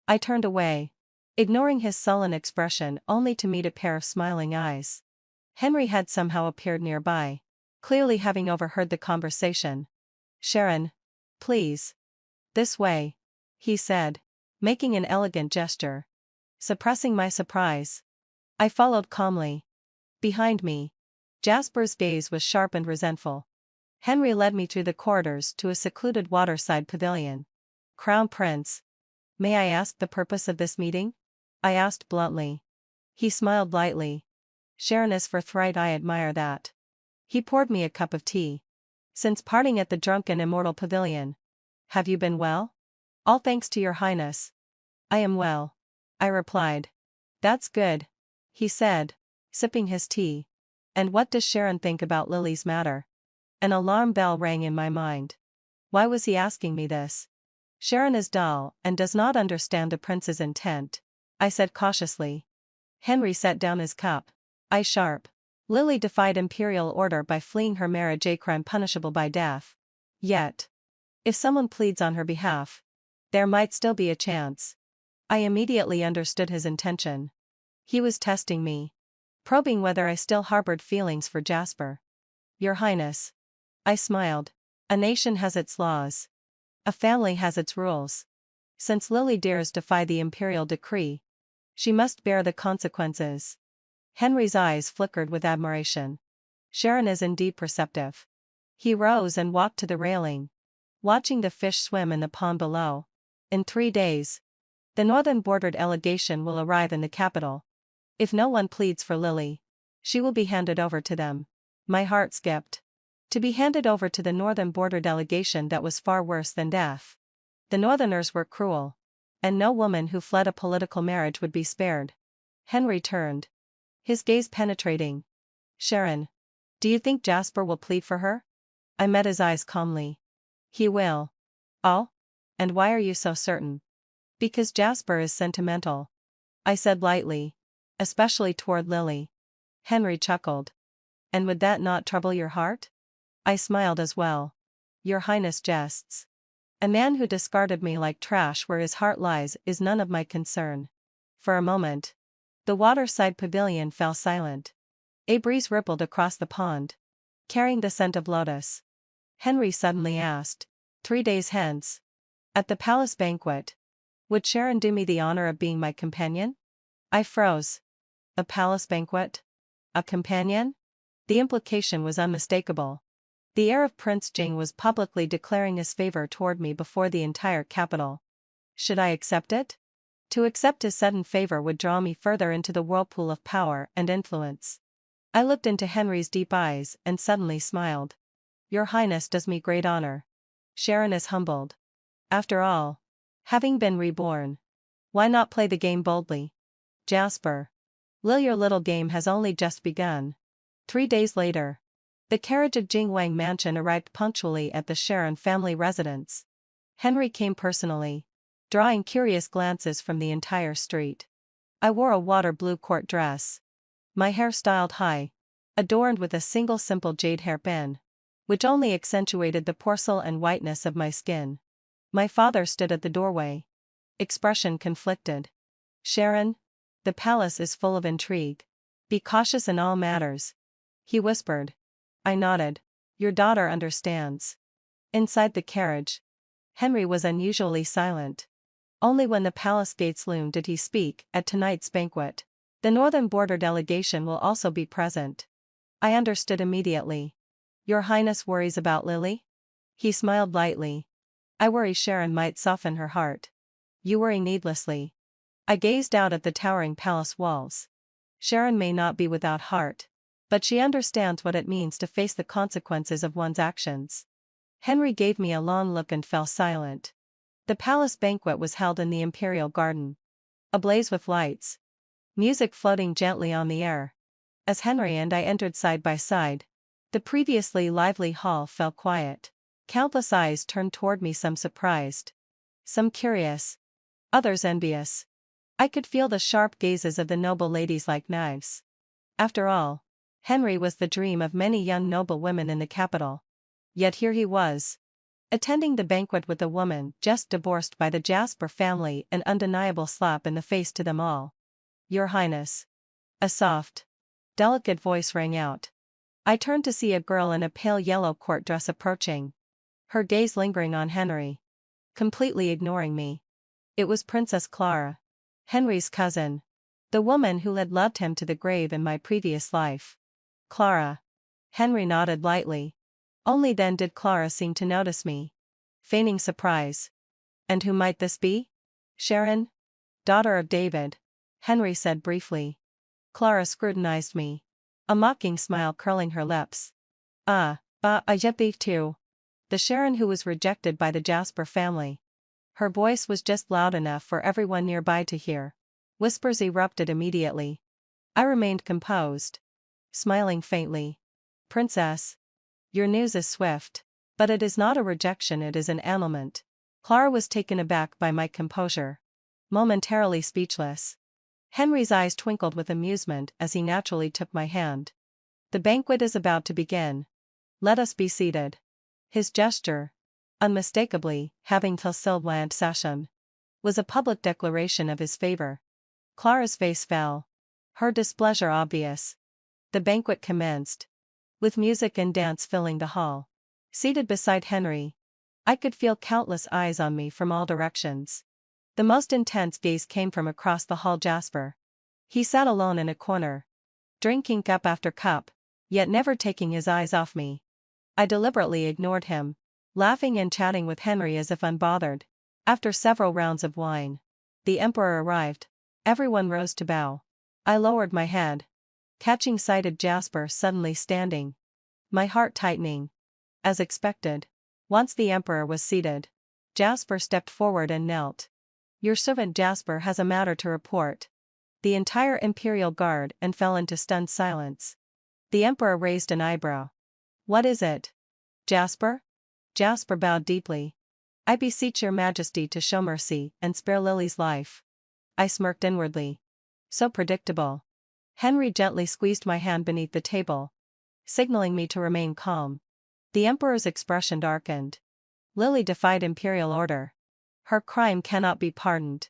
I turned away, ignoring his sullen expression only to meet a pair of smiling eyes. Henry had somehow appeared nearby, clearly having overheard the conversation. "Sharon, please. This way," he said, making an elegant gesture. Suppressing my surprise, I followed calmly. Behind me, Jasper's gaze was sharp and resentful. Henry led me through the corridors to a secluded waterside pavilion. "Crown Prince, may I ask the purpose of this meeting?" I asked bluntly. He smiled lightly. "Sharon is forthright, I admire that." He poured me a cup of tea. "Since parting at the drunken immortal pavilion, have you been well?" "All thanks to your highness. I am well," I replied. "That's good," he said, sipping his tea. "And what does Sharon think about Lily's matter?" An alarm bell rang in my mind. Why was he asking me this? "Sharon is dull and does not understand the prince's intent," I said cautiously. Henry set down his cup. "Eye sharp. Lily defied imperial order by fleeing her marriage, a crime punishable by death. Yet, if someone pleads on her behalf, there might still be a chance." I immediately understood his intention. He was testing me, probing whether I still harbored feelings for Jasper. "Your Highness." I smiled. "A nation has its laws. A family has its rules. Since Lily dares defy the imperial decree, she must bear the consequences." Henry's eyes flickered with admiration. "Sharon is indeed perceptive." He rose and walked to the railing, watching the fish swim in the pond below. "In 3 days, the northern border delegation will arrive in the capital. If no one pleads for Lily, she will be handed over to them." My heart skipped. To be handed over to the northern border delegation, that was far worse than death. The northerners were cruel, and no woman who fled a political marriage would be spared. Henry turned, his gaze penetrating. "Sharon, do you think Jasper will plead for her?" I met his eyes calmly. "He will." "Oh? And why are you so certain?" "Because Jasper is sentimental," I said lightly. "Especially toward Lily." Henry chuckled. "And would that not trouble your heart?" I smiled as well. "Your Highness jests. A man who discarded me like trash where his heart lies is none of my concern." For a moment, the waterside pavilion fell silent. A breeze rippled across the pond, carrying the scent of lotus. Henry suddenly asked, "3 days hence, at the palace banquet, would Sharon do me the honor of being my companion?" I froze. A palace banquet? A companion? The implication was unmistakable. The heir of Prince Jing was publicly declaring his favor toward me before the entire capital. Should I accept it? To accept his sudden favor would draw me further into the whirlpool of power and influence. I looked into Henry's deep eyes and suddenly smiled. "Your Highness does me great honor." Sharon is humbled. After all, having been reborn, why not play the game boldly? "Jasper, Lil, your little game has only just begun." 3 days later, the carriage of Jingwang Mansion arrived punctually at the Sharon family residence. Henry came personally, drawing curious glances from the entire street. I wore a water blue court dress, my hair styled high, adorned with a single simple jade hairpin, which only accentuated the porcelain whiteness of my skin. My father stood at the doorway, expression conflicted. "Sharon, the palace is full of intrigue. Be cautious in all matters," he whispered. I nodded. "Your daughter understands." Inside the carriage, Henry was unusually silent. Only when the palace gates loomed did he speak. "At tonight's banquet, the northern border delegation will also be present." I understood immediately. "Your Highness worries about Lily?" He smiled lightly. "I worry Sharon might soften her heart." "You worry needlessly." I gazed out at the towering palace walls. "Sharon may not be without heart, but she understands what it means to face the consequences of one's actions." Henry gave me a long look and fell silent. The palace banquet was held in the imperial garden, ablaze with lights, music floating gently on the air. As Henry and I entered side by side, the previously lively hall fell quiet. Countless eyes turned toward me, some surprised, some curious, others envious. I could feel the sharp gazes of the noble ladies like knives. After all, Henry was the dream of many young noble women in the capital. Yet here he was, Attending the banquet with a woman just divorced by the Jasper family, an undeniable slap in the face to them all. Your Highness. A soft, delicate voice rang out. I turned to see a girl in a pale yellow court dress approaching. Her gaze lingering on Henry. Completely ignoring me. It was Princess Clara. Henry's cousin. The woman who had loved him to the grave in my previous life. Clara. Henry nodded lightly. Only then did Clara seem to notice me. Feigning surprise. And who might this be? Sharon? Daughter of David. Henry said briefly. Clara scrutinized me. A mocking smile curling her lips. I get beef too. The Sharon who was rejected by the Jasper family. Her voice was just loud enough for everyone nearby to hear. Whispers erupted immediately. I remained composed. Smiling faintly. Princess. Your news is swift. But it is not a rejection, it is an annulment. Clara was taken aback by my composure. Momentarily speechless. Henry's eyes twinkled with amusement as he naturally took my hand. The banquet is about to begin. Let us be seated. His gesture, unmistakably, having tilsildland session, was a public declaration of his favor. Clara's face fell. Her displeasure obvious. The banquet commenced. With music and dance filling the hall. Seated beside Henry, I could feel countless eyes on me from all directions. The most intense gaze came from across the hall. Jasper. He sat alone in a corner, drinking cup after cup, yet never taking his eyes off me. I deliberately ignored him, laughing and chatting with Henry as if unbothered. After several rounds of wine, the emperor arrived. Everyone rose to bow. I lowered my head, catching sight of Jasper suddenly standing. My heart tightening. As expected. Once the emperor was seated, Jasper stepped forward and knelt. Your servant Jasper has a matter to report. The entire imperial guard and fell into stunned silence. The emperor raised an eyebrow. What is it? Jasper? Jasper bowed deeply. I beseech your majesty to show mercy and spare Lily's life. I smirked inwardly. So predictable. Henry gently squeezed my hand beneath the table, signaling me to remain calm. The emperor's expression darkened. Lily defied imperial order. Her crime cannot be pardoned.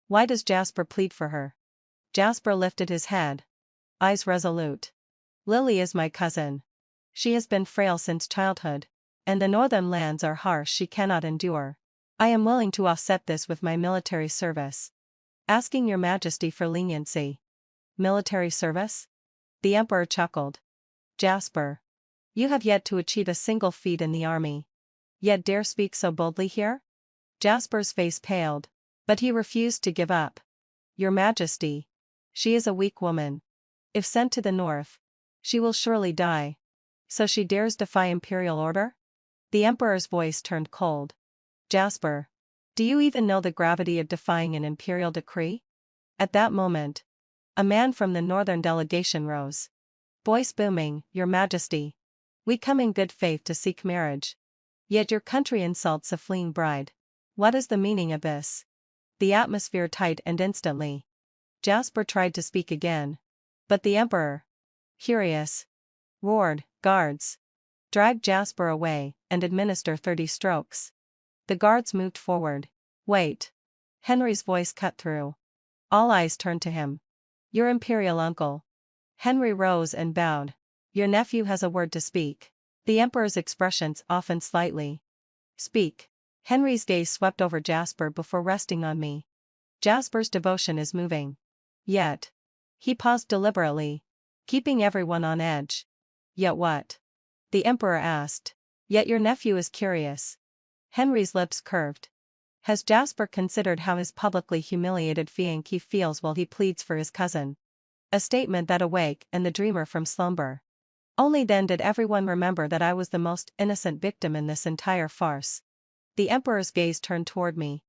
Why does Jasper plead for her? Jasper lifted his head. Eyes resolute. Lily is my cousin. She has been frail since childhood, and the northern lands are harsh she cannot endure. I am willing to offset this with my military service. Asking your majesty for leniency. Military service? The emperor chuckled. Jasper. You have yet to achieve a single feat in the army. Yet dare speak so boldly here? Jasper's face paled, but he refused to give up. Your majesty. She is a weak woman. If sent to the north, she will surely die. So she dares defy imperial order? The emperor's voice turned cold. Jasper. Do you even know the gravity of defying an imperial decree? At that moment, a man from the northern delegation rose. Voice booming, Your Majesty. We come in good faith to seek marriage. Yet your country insults a fleeing bride. What is the meaning of this? The atmosphere tightened instantly. Jasper tried to speak again. But the emperor, furious, roared, Guards. Drag Jasper away, and administer 30 strokes. The guards moved forward. Wait. Henry's voice cut through. All eyes turned to him. Your imperial uncle. Henry rose and bowed. Your nephew has a word to speak. The emperor's expressions softened slightly. Speak. Henry's gaze swept over Jasper before resting on me. Jasper's devotion is moving. Yet. He paused deliberately, keeping everyone on edge. Yet what? The emperor asked. Yet your nephew is curious. Henry's lips curved. Has Jasper considered how his publicly humiliated Xianxia feels while he pleads for his cousin? A statement that awake and the dreamer from slumber. Only then did everyone remember that I was the most innocent victim in this entire farce. The emperor's gaze turned toward me.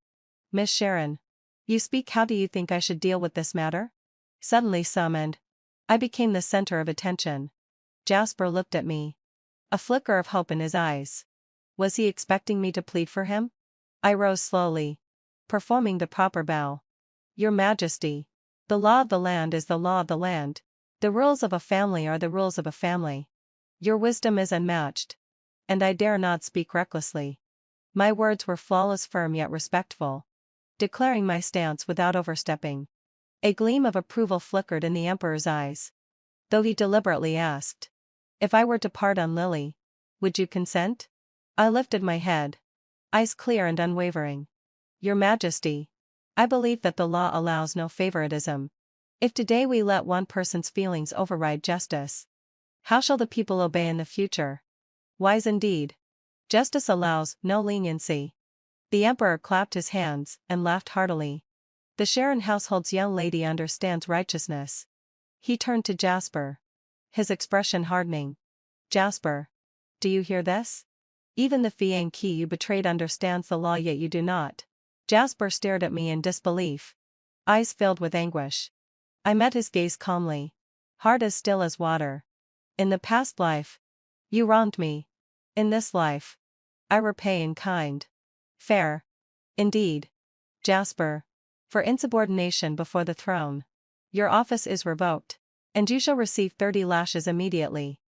Miss Sharon. You speak. How do you think I should deal with this matter? Suddenly summoned, I became the center of attention. Jasper looked at me. A flicker of hope in his eyes. Was he expecting me to plead for him? I rose slowly, performing the proper bow. Your Majesty. The law of the land is the law of the land. The rules of a family are the rules of a family. Your wisdom is unmatched. And I dare not speak recklessly. My words were flawless, firm yet respectful, declaring my stance without overstepping. A gleam of approval flickered in the emperor's eyes, though he deliberately asked, "If I were to pardon Lily, would you consent?" I lifted my head, eyes clear and unwavering. "Your Majesty, I believe that the law allows no favoritism. If today we let one person's feelings override justice, how shall the people obey in the future?" Wise indeed. Justice allows no leniency. The emperor clapped his hands and laughed heartily. The Sharon household's young lady understands righteousness. He turned to Jasper, his expression hardening. "Jasper, do you hear this? Even the Xianxia you betrayed understands the law, yet you do not." Jasper stared at me in disbelief, eyes filled with anguish. I met his gaze calmly, heart as still as water. "In the past life, you wronged me. In this life, I repay in kind." "Fair. Indeed, Jasper. For insubordination before the throne, your office is revoked, and you shall receive 30 lashes immediately."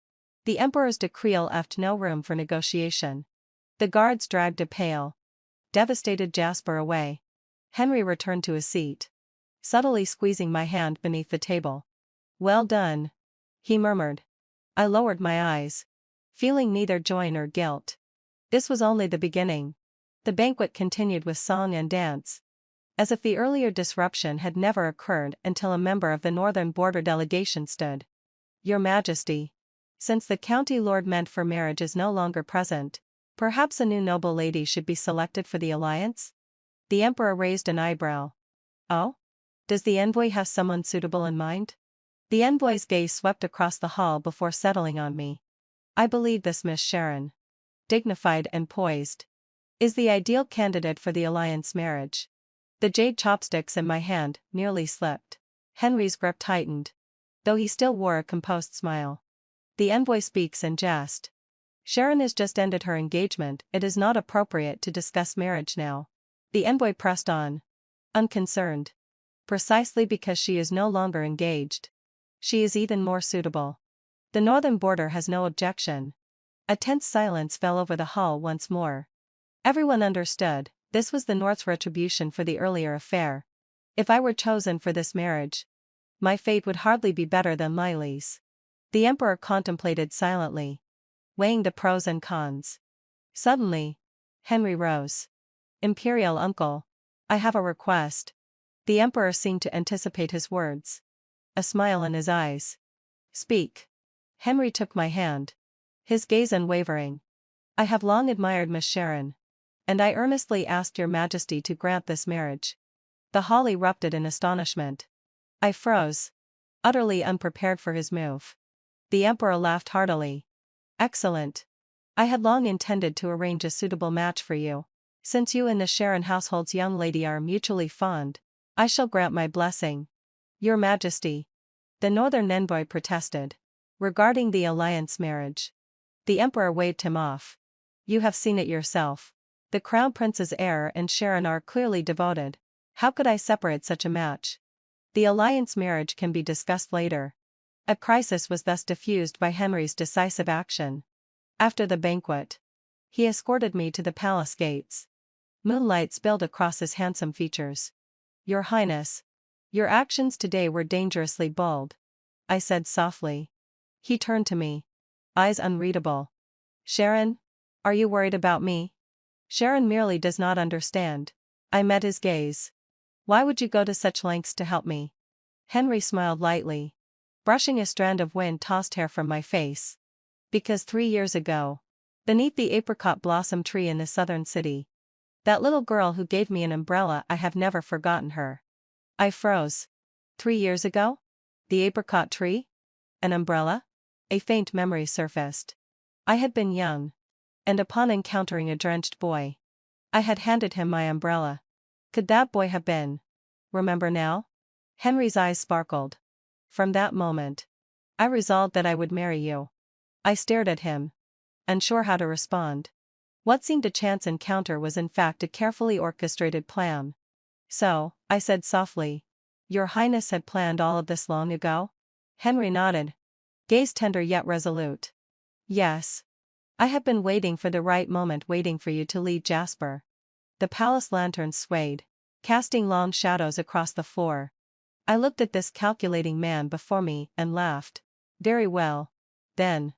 The emperor's decree left no room for negotiation. The guards dragged a pale, devastated Jasper away. Henry returned to his seat, subtly squeezing my hand beneath the table. "Well done," he murmured. I lowered my eyes, feeling neither joy nor guilt. This was only the beginning. The banquet continued with song and dance, as if the earlier disruption had never occurred until a member of the northern border delegation stood. "Your Majesty, since the county lord meant for marriage is no longer present, perhaps a new noble lady should be selected for the alliance?" The emperor raised an eyebrow. "Oh? Does the envoy have someone suitable in mind?" The envoy's gaze swept across the hall before settling on me. "I believe this Miss Sharon, dignified and poised, is the ideal candidate for the alliance marriage." The jade chopsticks in my hand nearly slipped. Henry's grip tightened, though he still wore a composed smile. "The envoy speaks in jest. Sharon has just ended her engagement. It is not appropriate to discuss marriage now." The envoy pressed on, unconcerned. "Precisely because she is no longer engaged, she is even more suitable. The northern border has no objection." A tense silence fell over the hall once more. Everyone understood, this was the North's retribution for the earlier affair. If I were chosen for this marriage, my fate would hardly be better than Lily's. The emperor contemplated silently, weighing the pros and cons. Suddenly, Henry rose. "Imperial uncle, I have a request." The emperor seemed to anticipate his words, a smile in his eyes. "Speak." Henry took my hand, his gaze unwavering. "I have long admired Miss Sharon, and I earnestly asked your Majesty to grant this marriage." The hall erupted in astonishment. I froze, utterly unprepared for his move. The emperor laughed heartily. "Excellent. I had long intended to arrange a suitable match for you. Since you and the Sharon household's young lady are mutually fond, I shall grant my blessing." "Your Majesty," the northern envoy protested, "regarding the alliance marriage." The emperor waved him off. "You have seen it yourself. The crown prince's heir and Sharon are clearly devoted. How could I separate such a match? The alliance marriage can be discussed later." A crisis was thus diffused by Henry's decisive action. After the banquet, he escorted me to the palace gates. Moonlight spilled across his handsome features. "Your Highness, your actions today were dangerously bold," I said softly. He turned to me, eyes unreadable. "Sharon, are you worried about me?" "Sharon merely does not understand." I met his gaze. "Why would you go to such lengths to help me?" Henry smiled lightly, brushing a strand of wind-tossed hair from my face. "Because 3 years ago, beneath the apricot blossom tree in the southern city, that little girl who gave me an umbrella, I have never forgotten her." I froze. 3 years ago? The apricot tree? An umbrella? A faint memory surfaced. I had been young, and upon encountering a drenched boy, I had handed him my umbrella. Could that boy have been? Remember now? Henry's eyes sparkled. "From that moment, I resolved that I would marry you." I stared at him, unsure how to respond. What seemed a chance encounter was in fact a carefully orchestrated plan. "So," I said softly, "Your Highness had planned all of this long ago?" Henry nodded, gaze tender yet resolute. "Yes. I have been waiting for the right moment, waiting for you to lead, Jasper. The palace lanterns swayed, casting long shadows across the floor. I looked at this calculating man before me and laughed. Very well. Then.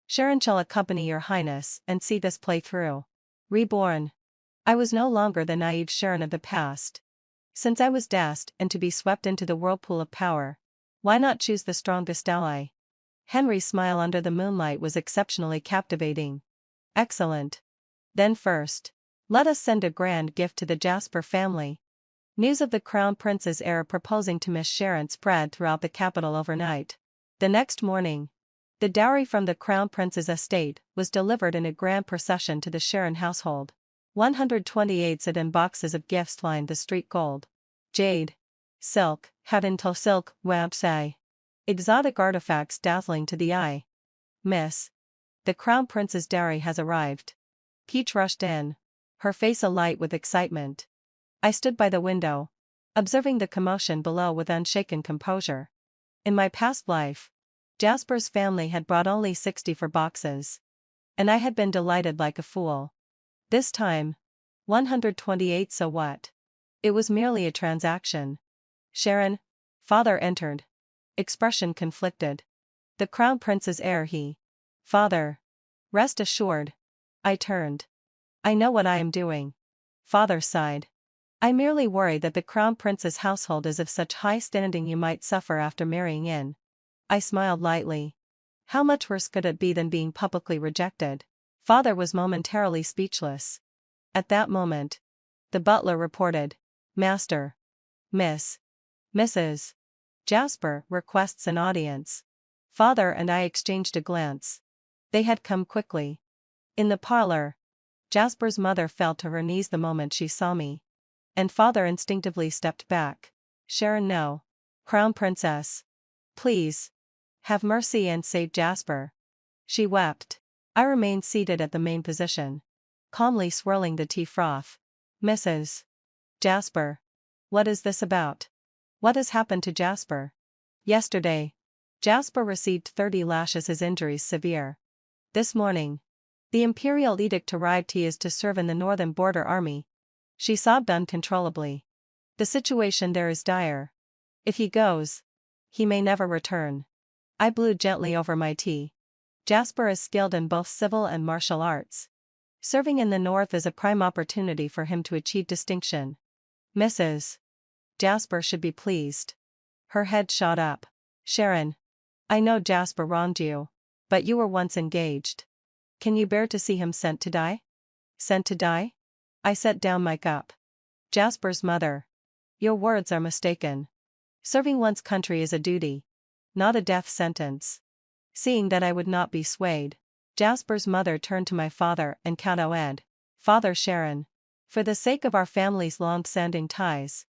Sharon shall accompany your highness and see this play through. Reborn. I was no longer the naive Sharon of the past. Since I was destined to be swept into the whirlpool of power, why not choose the strongest ally? Henry's smile under the moonlight was exceptionally captivating. Excellent. Then first, let us send a grand gift to the Jasper family. News of the Crown Prince's heir proposing to Miss Sharon spread throughout the capital overnight. The next morning, the dowry from the Crown Prince's estate was delivered in a grand procession to the Sharon household. 128 sedan boxes of gifts lined the street. Gold, jade, silk, Hadental silk, websai. Exotic artifacts dazzling to the eye. Miss, the Crown Prince's dowry has arrived. Peach rushed in, her face alight with excitement. I stood by the window, observing the commotion below with unshaken composure. In my past life, Jasper's family had brought only 64 boxes. And I had been delighted like a fool. This time, 128. So what? It was merely a transaction. Sharon, father entered. Expression conflicted. The Crown Prince's heir, he. Father. Rest assured. I turned. I know what I am doing. Father sighed. I merely worry that the Crown Prince's household is of such high standing you might suffer after marrying in. I smiled lightly. How much worse could it be than being publicly rejected? Father was momentarily speechless. At that moment, the butler reported, Master. Miss. Mrs. Jasper requests an audience. Father and I exchanged a glance. They had come quickly. In the parlor, Jasper's mother fell to her knees the moment she saw me. And father instinctively stepped back. Sharon, no. Crown Princess. Please. Have mercy and save Jasper. She wept. I remained seated at the main position, calmly swirling the tea froth. Mrs. Jasper. What is this about? What has happened to Jasper? Yesterday, Jasper received 30 lashes, his injuries severe. This morning, the imperial edict arrived, he is to serve in the Northern Border Army. She sobbed uncontrollably. The situation there is dire. If he goes, he may never return. I blew gently over my tea. Jasper is skilled in both civil and martial arts. Serving in the North is a prime opportunity for him to achieve distinction. Mrs. Jasper should be pleased. Her head shot up. Sharon. I know Jasper wronged you. But you were once engaged. Can you bear to see him sent to die? Sent to die? I set down my cup. Jasper's mother. Your words are mistaken. Serving one's country is a duty, not a death sentence. Seeing that I would not be swayed, Jasper's mother turned to my father and kowtowed. Father Sharon. For the sake of our family's long-standing ties,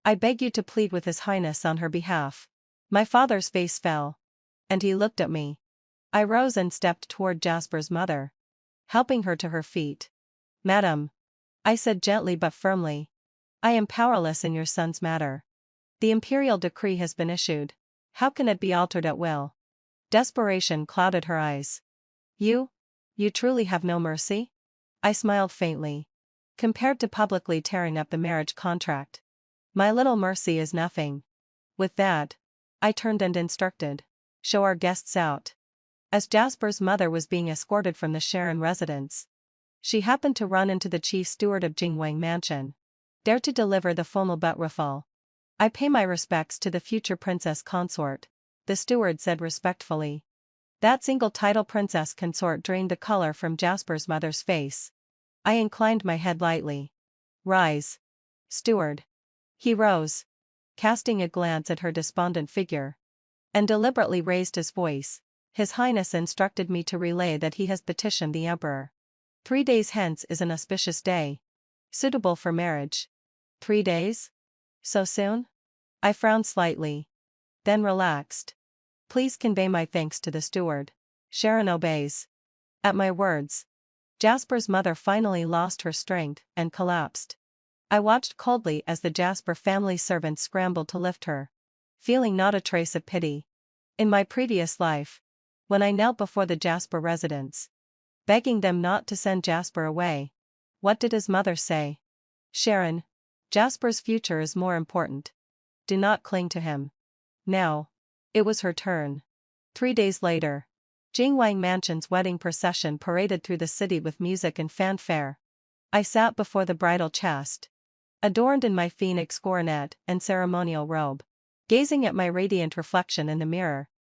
I beg you to plead with His Highness on her behalf. My father's face fell. And he looked at me. I rose and stepped toward Jasper's mother, helping her to her feet. Madam, I said gently but firmly, I am powerless in your son's matter. The imperial decree has been issued. How can it be altered at will? Desperation clouded her eyes. You truly have no mercy? I smiled faintly. Compared to publicly tearing up the marriage contract, my little mercy is nothing. With that, I turned and instructed, show our guests out. As Jasper's mother was being escorted from the Sharon residence, she happened to run into the chief steward of Jingwang Mansion, there to deliver the formal betrothal. I pay my respects to the future princess consort, the steward said respectfully. That single title princess consort drained the color from Jasper's mother's face. I inclined my head lightly. Rise, steward. He rose, casting a glance at her despondent figure, and deliberately raised his voice. His Highness instructed me to relay that he has petitioned the Emperor. 3 days hence is an auspicious day, suitable for marriage. 3 days? So soon? I frowned slightly, then relaxed. Please convey my thanks to the steward. Sharon obeys. At my words, Jasper's mother finally lost her strength and collapsed. I watched coldly as the Jasper family servants scrambled to lift her, feeling not a trace of pity. In my previous life, when I knelt before the Jasper residence, begging them not to send Jasper away. What did his mother say? Sharon, Jasper's future is more important. Do not cling to him. Now. It was her turn. 3 days later. Jingwang Mansion's wedding procession paraded through the city with music and fanfare. I sat before the bridal chest, adorned in my phoenix coronet and ceremonial robe, gazing at my radiant reflection in the mirror.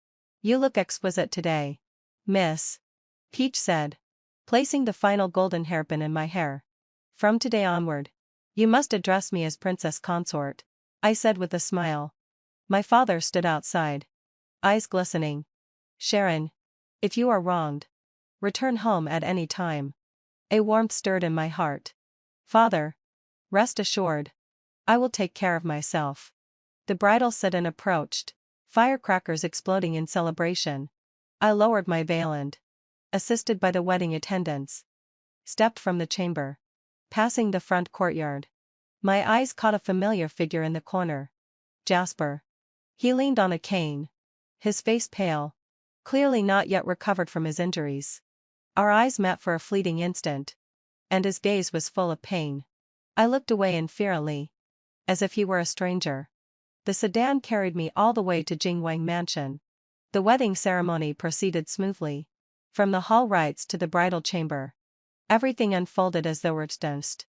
You look exquisite today, Miss, Peach said, placing the final golden hairpin in my hair. From today onward, you must address me as Princess Consort, I said with a smile. My father stood outside, eyes glistening. Sharon, if you are wronged, return home at any time. A warmth stirred in my heart. Father, rest assured, I will take care of myself. The bridal sit-in approached, firecrackers exploding in celebration. I lowered my veil and, assisted by the wedding attendants, stepped from the chamber. Passing the front courtyard, my eyes caught a familiar figure in the corner. Jasper. He leaned on a cane, his face pale, clearly not yet recovered from his injuries. Our eyes met for a fleeting instant, and his gaze was full of pain. I looked away inferiorly, as if he were a stranger. The sedan carried me all the way to Jingwang Mansion. The wedding ceremony proceeded smoothly. From the hall rites to the bridal chamber, everything unfolded as though witnessed,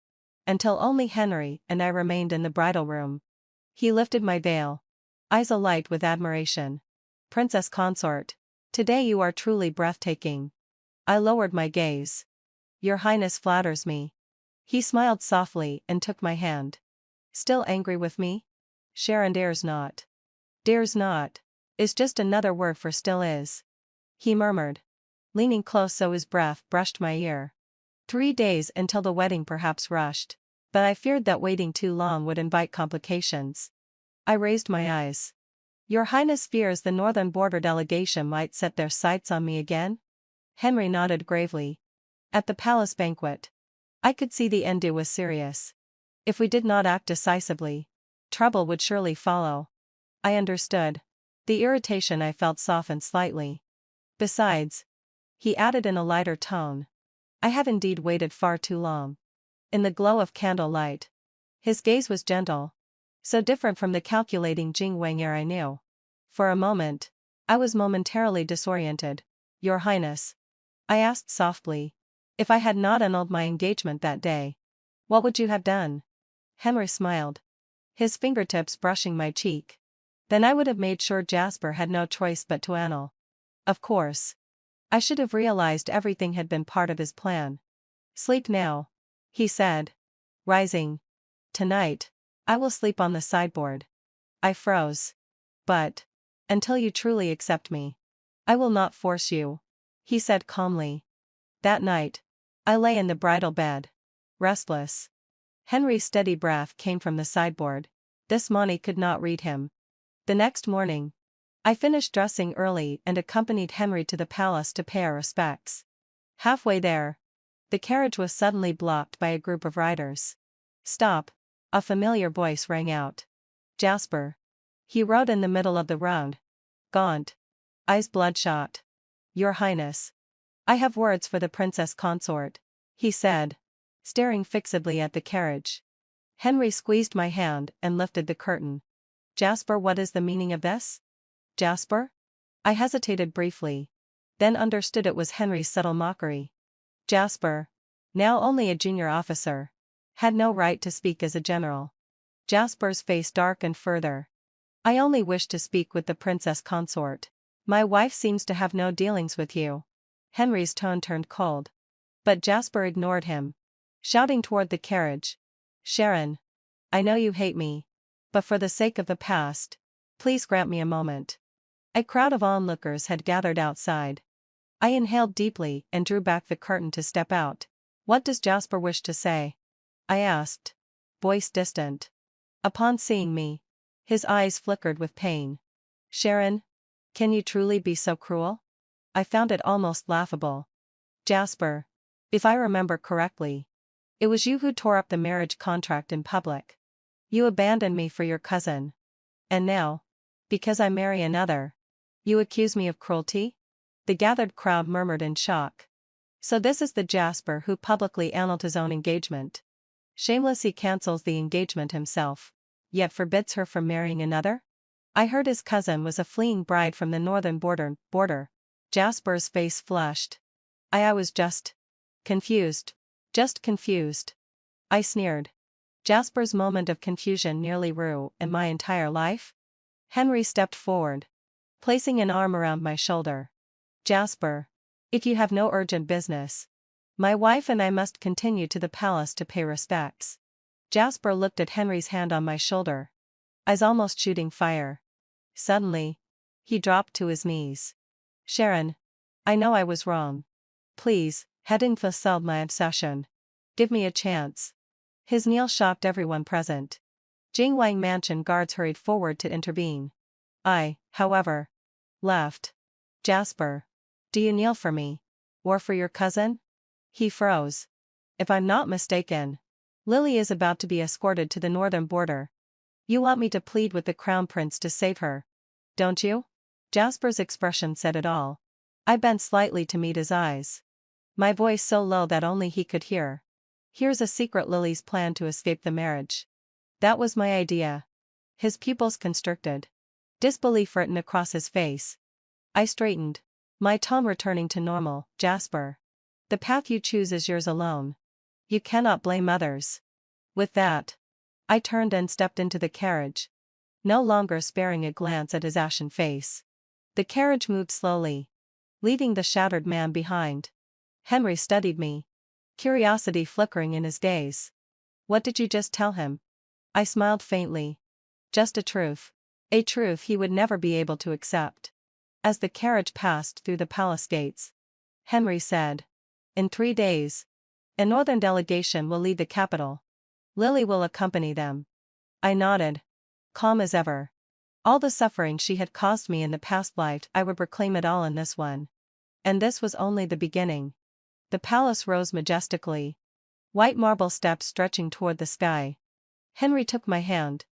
until only Henry and I remained in the bridal room. He lifted my veil, eyes alight with admiration. Princess Consort, today you are truly breathtaking. I lowered my gaze. Your Highness flatters me. He smiled softly and took my hand. Still angry with me? Sharon dares not. Dares not is just another word for still is, he murmured, leaning close so his breath brushed my ear. 3 days until the wedding perhaps rushed, but I feared that waiting too long would invite complications. I raised my eyes. Your Highness fears the northern border delegation might set their sights on me again? Henry nodded gravely. At the palace banquet, I could see the Endu was serious. If we did not act decisively, trouble would surely follow. I understood. The irritation I felt softened slightly. Besides, he added in a lighter tone, I have indeed waited far too long. In the glow of candlelight, his gaze was gentle, so different from the calculating Jingwang heir I knew. For a moment, I was momentarily disoriented. Your Highness, I asked softly, if I had not annulled my engagement that day, what would you have done? Henry smiled, his fingertips brushing my cheek. Then I would have made sure Jasper had no choice but to annul. Of course. I should have realized everything had been part of his plan. Sleep now, he said, rising. Tonight, I will sleep on the sideboard. I froze. But, until you truly accept me, I will not force you, he said calmly. That night, I lay in the bridal bed, restless. Henry's steady breath came from the sideboard. This Monty could not read him. The next morning, I finished dressing early and accompanied Henry to the palace to pay our respects. Halfway there, the carriage was suddenly blocked by a group of riders. Stop, a familiar voice rang out. Jasper. He rode in the middle of the road, gaunt, eyes bloodshot. Your Highness, I have words for the Princess Consort, he said, staring fixedly at the carriage. Henry squeezed my hand and lifted the curtain. Jasper, what is the meaning of this? Jasper? I hesitated briefly, then understood it was Henry's subtle mockery. Jasper, now only a junior officer, had no right to speak as a general. Jasper's face darkened further. I only wish to speak with the Princess Consort. My wife seems to have no dealings with you. Henry's tone turned cold. But Jasper ignored him, shouting toward the carriage. Sharon, I know you hate me, but for the sake of the past, please grant me a moment. A crowd of onlookers had gathered outside. I inhaled deeply and drew back the curtain to step out. What does Jasper wish to say? I asked, voice distant. Upon seeing me, his eyes flickered with pain. Sharon, can you truly be so cruel? I found it almost laughable. Jasper, if I remember correctly, it was you who tore up the marriage contract in public. You abandoned me for your cousin. And now, because I marry another, you accuse me of cruelty? The gathered crowd murmured in shock. So this is the Jasper who publicly annulled his own engagement. Shamelessly cancels the engagement himself, yet forbids her from marrying another? I heard his cousin was a fleeing bride from the northern border. Jasper's face flushed. I was just confused. Just confused. I sneered. Jasper's moment of confusion nearly ruined my entire life? Henry stepped forward, placing an arm around my shoulder. Jasper, if you have no urgent business, my wife and I must continue to the palace to pay respects. Jasper looked at Henry's hand on my shoulder, eyes almost shooting fire. Suddenly, he dropped to his knees. Sharon, I know I was wrong. Please, heading facade my obsession. Give me a chance. His kneel shocked everyone present. Jingwang Mansion guards hurried forward to intervene. I, however, laughed. Jasper, do you kneel for me? Or for your cousin? He froze. If I'm not mistaken, Lily is about to be escorted to the northern border. You want me to plead with the crown prince to save her, don't you? Jasper's expression said it all. I bent slightly to meet his eyes, my voice so low that only he could hear. Here's a secret: Lily's plan to escape the marriage. That was my idea. His pupils constricted. Disbelief written across his face. I straightened, my tone returning to normal. Jasper, the path you choose is yours alone. You cannot blame others. With that, I turned and stepped into the carriage, no longer sparing a glance at his ashen face. The carriage moved slowly, leaving the shattered man behind. Henry studied me, curiosity flickering in his gaze. What did you just tell him? I smiled faintly. Just a truth. A truth he would never be able to accept. As the carriage passed through the palace gates, Henry said, in 3 days, a northern delegation will leave the capital. Lily will accompany them. I nodded, calm as ever. All the suffering she had caused me in the past life, I would reclaim it all in this one. And this was only the beginning. The palace rose majestically, white marble steps stretching toward the sky. Henry took my hand,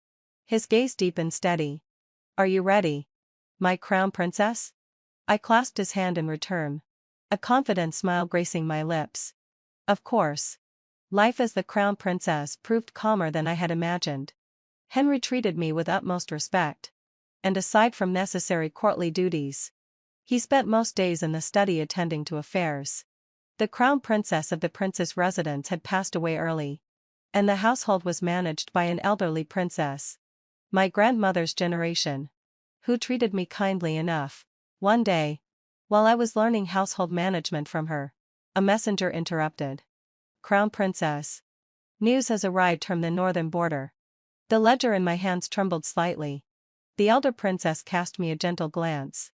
his gaze deep and steady. Are you ready, my crown princess? I clasped his hand in return, a confident smile gracing my lips. Of course. Life as the crown princess proved calmer than I had imagined. Henry treated me with utmost respect, and aside from necessary courtly duties, he spent most days in the study attending to affairs. The crown princess of the prince's residence had passed away early, and the household was managed by an elderly princess, my grandmother's generation, who treated me kindly enough. One day, while I was learning household management from her, a messenger interrupted. Crown princess, news has arrived from the northern border. The ledger in my hands trembled slightly. The elder princess cast me a gentle glance.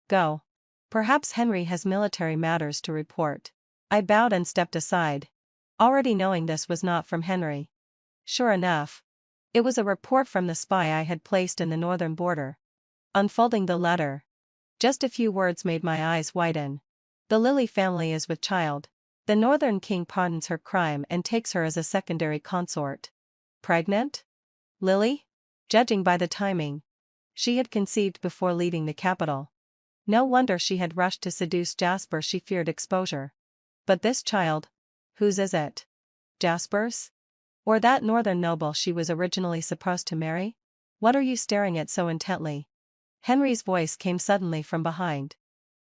Go. Perhaps Henry has military matters to report. I bowed and stepped aside, already knowing this was not from Henry. Sure enough, it was a report from the spy I had placed in the northern border. Unfolding the letter, just a few words made my eyes widen. The Lily family is with child. The northern king pardons her crime and takes her as a secondary consort. Pregnant? Lily? Judging by the timing, she had conceived before leaving the capital. No wonder she had rushed to seduce Jasper, she feared exposure. But this child, whose is it? Jasper's? Or that northern noble she was originally supposed to marry? What are you staring at so intently? Henry's voice came suddenly from behind.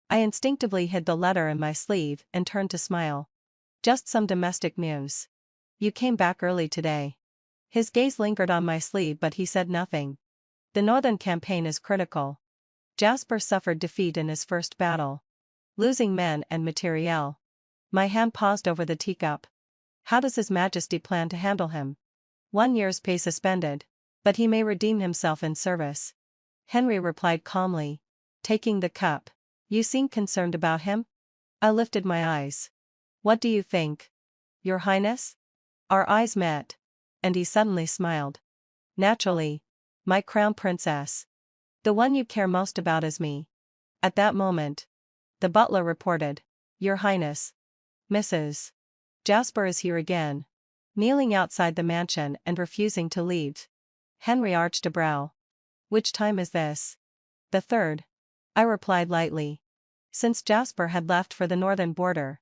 I instinctively hid the letter in my sleeve and turned to smile. Just some domestic news. You came back early today. His gaze lingered on my sleeve, but he said nothing. The northern campaign is critical. Jasper suffered defeat in his first battle, losing men and materiel. My hand paused over the teacup. How does His Majesty plan to handle him? 1 year's pay suspended, but he may redeem himself in service. Henry replied calmly, taking the cup. You seem concerned about him? I lifted my eyes. What do you think, Your Highness? Our eyes met, and he suddenly smiled. Naturally, my crown princess. The one you care most about is me. At that moment, the butler reported, Your Highness, Mrs. Jasper is here again, kneeling outside the mansion and refusing to leave. Henry arched a brow. Which time is this? The 3rd. I replied lightly. Since Jasper had left for the northern border.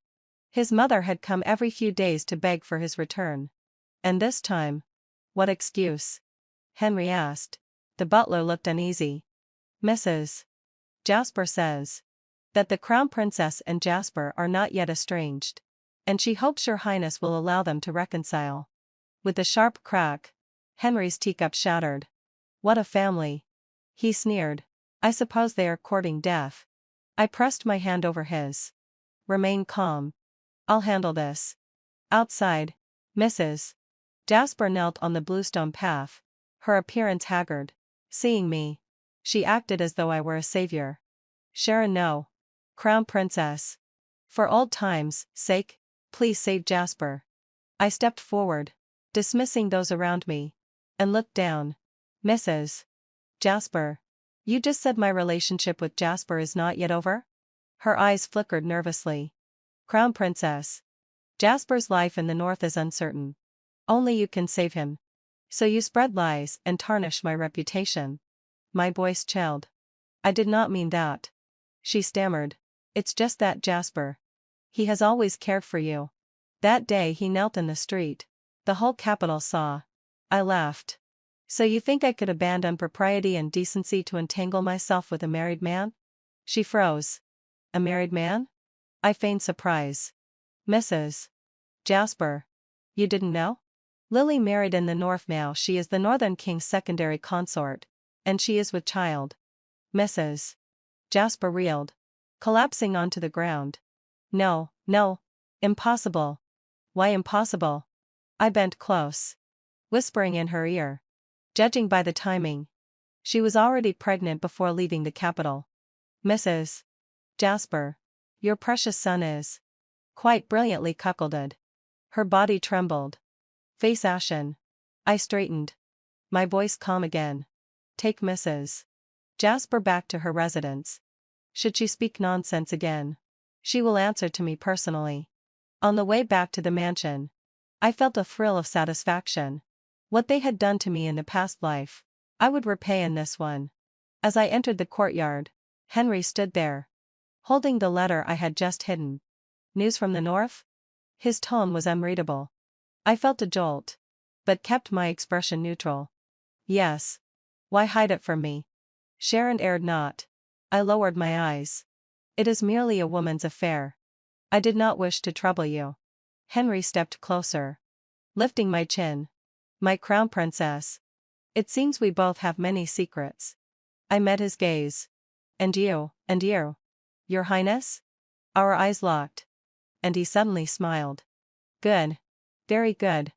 His mother had come every few days to beg for his return. And this time? What excuse? Henry asked. The butler looked uneasy. Mrs. Jasper says that the Crown Princess and Jasper are not yet estranged, and she hopes your highness will allow them to reconcile. With a sharp crack, Henry's teacup shattered. What a family! He sneered. I suppose they are courting death. I pressed my hand over his. Remain calm. I'll handle this. Outside, Mrs. Jasper knelt on the bluestone path, her appearance haggard. Seeing me, she acted as though I were a savior. Sharon, no. Crown Princess. For old times' sake, please save Jasper. I stepped forward, dismissing those around me, and looked down. Mrs. Jasper. You just said my relationship with Jasper is not yet over? Her eyes flickered nervously. Crown Princess. Jasper's life in the north is uncertain. Only you can save him. So you spread lies and tarnish my reputation. My voice chilled. I did not mean that. She stammered. It's just that Jasper. He has always cared for you. That day he knelt in the street. The whole capital saw. I laughed. So you think I could abandon propriety and decency to entangle myself with a married man? She froze. A married man? I feigned surprise. Mrs. Jasper. You didn't know? Lily married in the north now. She is the northern king's secondary consort, and she is with child. Mrs. Jasper reeled, collapsing onto the ground. No, no. Impossible. Why impossible? I bent close, whispering in her ear. Judging by the timing, she was already pregnant before leaving the capital. Mrs. Jasper. Your precious son is quite brilliantly cuckolded. Her body trembled. Face ashen. I straightened. My voice calm again. Take Mrs. Jasper back to her residence. Should she speak nonsense again, she will answer to me personally. On the way back to the mansion, I felt a thrill of satisfaction. What they had done to me in the past life, I would repay in this one. As I entered the courtyard, Henry stood there, holding the letter I had just hidden. News from the north? His tone was unreadable. I felt a jolt, but kept my expression neutral. Yes. Why hide it from me? Sharon erred not. I lowered my eyes. It is merely a woman's affair. I did not wish to trouble you. Henry stepped closer, lifting my chin. My crown princess. It seems we both have many secrets. I met his gaze. And you, Your Highness? Our eyes locked. And he suddenly smiled. Good. Very good.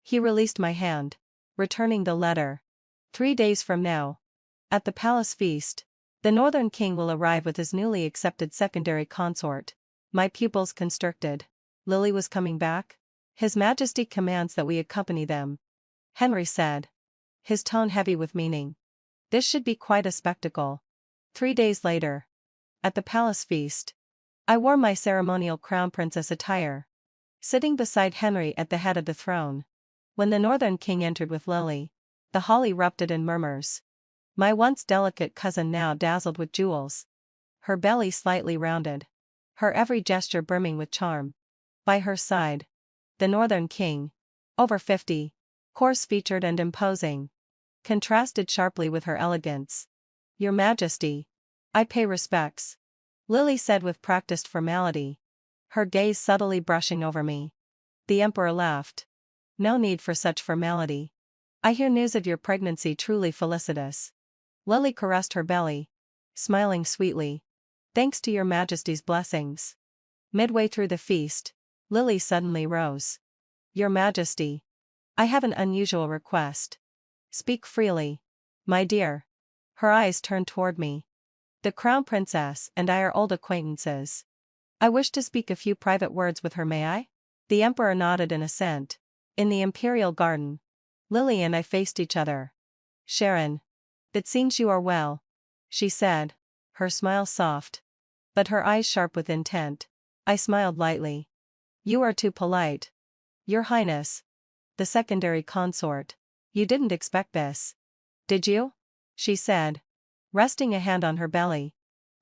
He released my hand, returning the letter. 3 days from now, at the palace feast, the northern king will arrive with his newly accepted secondary consort. My pupils constricted. Lily was coming back? His Majesty commands that we accompany them, Henry said, his tone heavy with meaning. This should be quite a spectacle. 3 days later, at the palace feast, I wore my ceremonial crown princess attire, sitting beside Henry at the head of the throne. When the northern king entered with Lily, the hall erupted in murmurs. My once delicate cousin now dazzled with jewels, her belly slightly rounded, her every gesture brimming with charm. By her side, the northern king, over 50, coarse-featured and imposing, contrasted sharply with her elegance. Your Majesty, I pay respects, Lily said with practiced formality, her gaze subtly brushing over me. The emperor laughed. No need for such formality. I hear news of your pregnancy truly felicitous. Lily caressed her belly, smiling sweetly. Thanks to your Majesty's blessings. Midway through the feast, Lily suddenly rose. Your Majesty, I have an unusual request. Speak freely. My dear. Her eyes turned toward me. The Crown Princess and I are old acquaintances. I wish to speak a few private words with her, may I? The Emperor nodded in assent. In the Imperial Garden, Lily and I faced each other. Sharon. It seems you are well, she said, her smile soft, but her eyes sharp with intent. I smiled lightly. You are too polite. Your Highness. The secondary consort. You didn't expect this, did you? She said, resting a hand on her belly.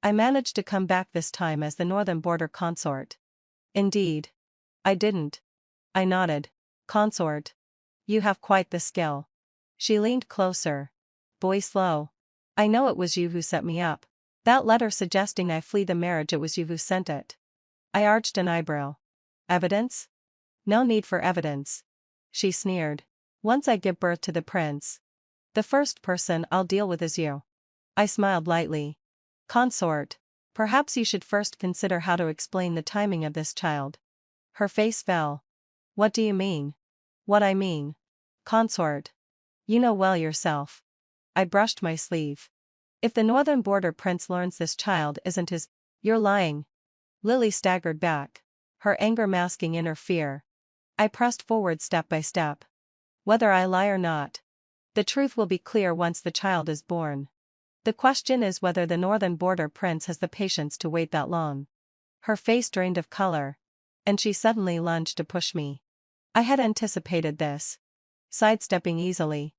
I managed to come back this time as the northern border consort. Indeed. I didn't. I nodded. Consort. You have quite the skill. She leaned closer. Voice low. I know it was you who set me up. That letter suggesting I flee the marriage, it was you who sent it. I arched an eyebrow. Evidence? No need for evidence. She sneered. Once I give birth to the prince, the first person I'll deal with is you. I smiled lightly. Consort. Perhaps you should first consider how to explain the timing of this child. Her face fell. What do you mean? What I mean. Consort. You know well yourself. I brushed my sleeve. If the northern border prince learns this child isn't his, you're lying. Lily staggered back, her anger masking inner fear. I pressed forward step by step. Whether I lie or not, the truth will be clear once the child is born. The question is whether the northern border prince has the patience to wait that long. Her face drained of color, and she suddenly lunged to push me. I had anticipated this, sidestepping easily.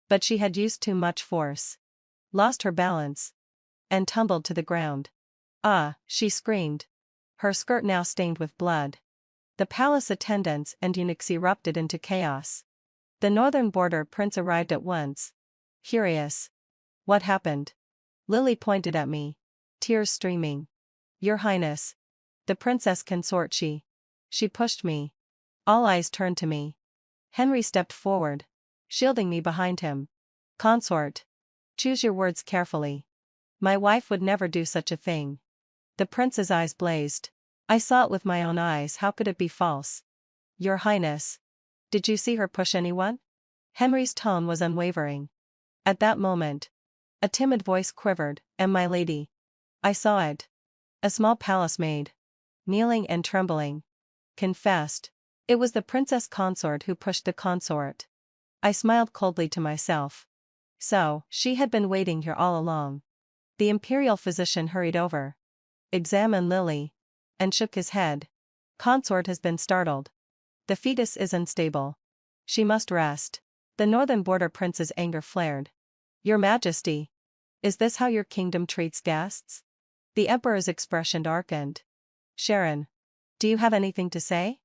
But she had used too much force, lost her balance, and tumbled to the ground. Ah, she screamed, her skirt now stained with blood. The palace attendants and eunuchs erupted into chaos. The northern border prince arrived at once. Furious. What happened? Lily pointed at me, tears streaming. Your Highness. The princess consort She pushed me. All eyes turned to me. Henry stepped forward, shielding me behind him. Consort. Choose your words carefully. My wife would never do such a thing. The prince's eyes blazed. I saw it with my own eyes, how could it be false? Your Highness. Did you see her push anyone? Henry's tone was unwavering. At that moment, a timid voice quivered, and my lady. I saw it. A small palace maid, kneeling and trembling, confessed. It was the princess consort who pushed the consort. I smiled coldly to myself. So, she had been waiting here all along. The imperial physician hurried over, examined Lily, and shook his head. Consort has been startled. The fetus is unstable. She must rest. The northern border prince's anger flared. Your Majesty. Is this how your kingdom treats guests? The emperor's expression darkened. Sharon. Do you have anything to say?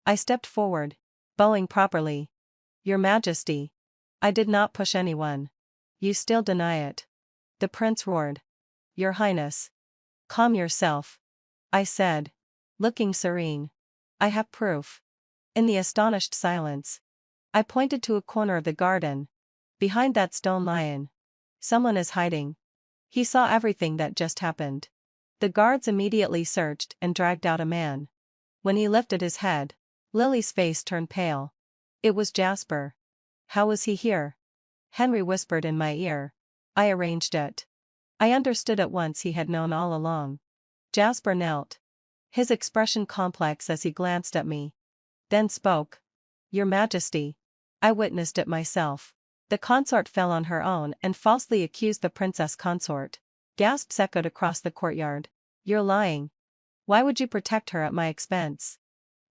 I stepped forward, bowing properly. Your Majesty. I did not push anyone. You still deny it. The prince roared. Your Highness. Calm yourself. I said, looking serene. I have proof. In the astonished silence, I pointed to a corner of the garden. Behind that stone lion. Someone is hiding. He saw everything that just happened. The guards immediately searched and dragged out a man. When he lifted his head, Lily's face turned pale. It was Jasper. How was he here? Henry whispered in my ear. I arranged it. I understood at once he had known all along. Jasper knelt, his expression complex as he glanced at me. Then spoke. Your Majesty. I witnessed it myself. The consort fell on her own and falsely accused the princess consort. Gasps echoed across the courtyard. You're lying. Why would you protect her at my expense?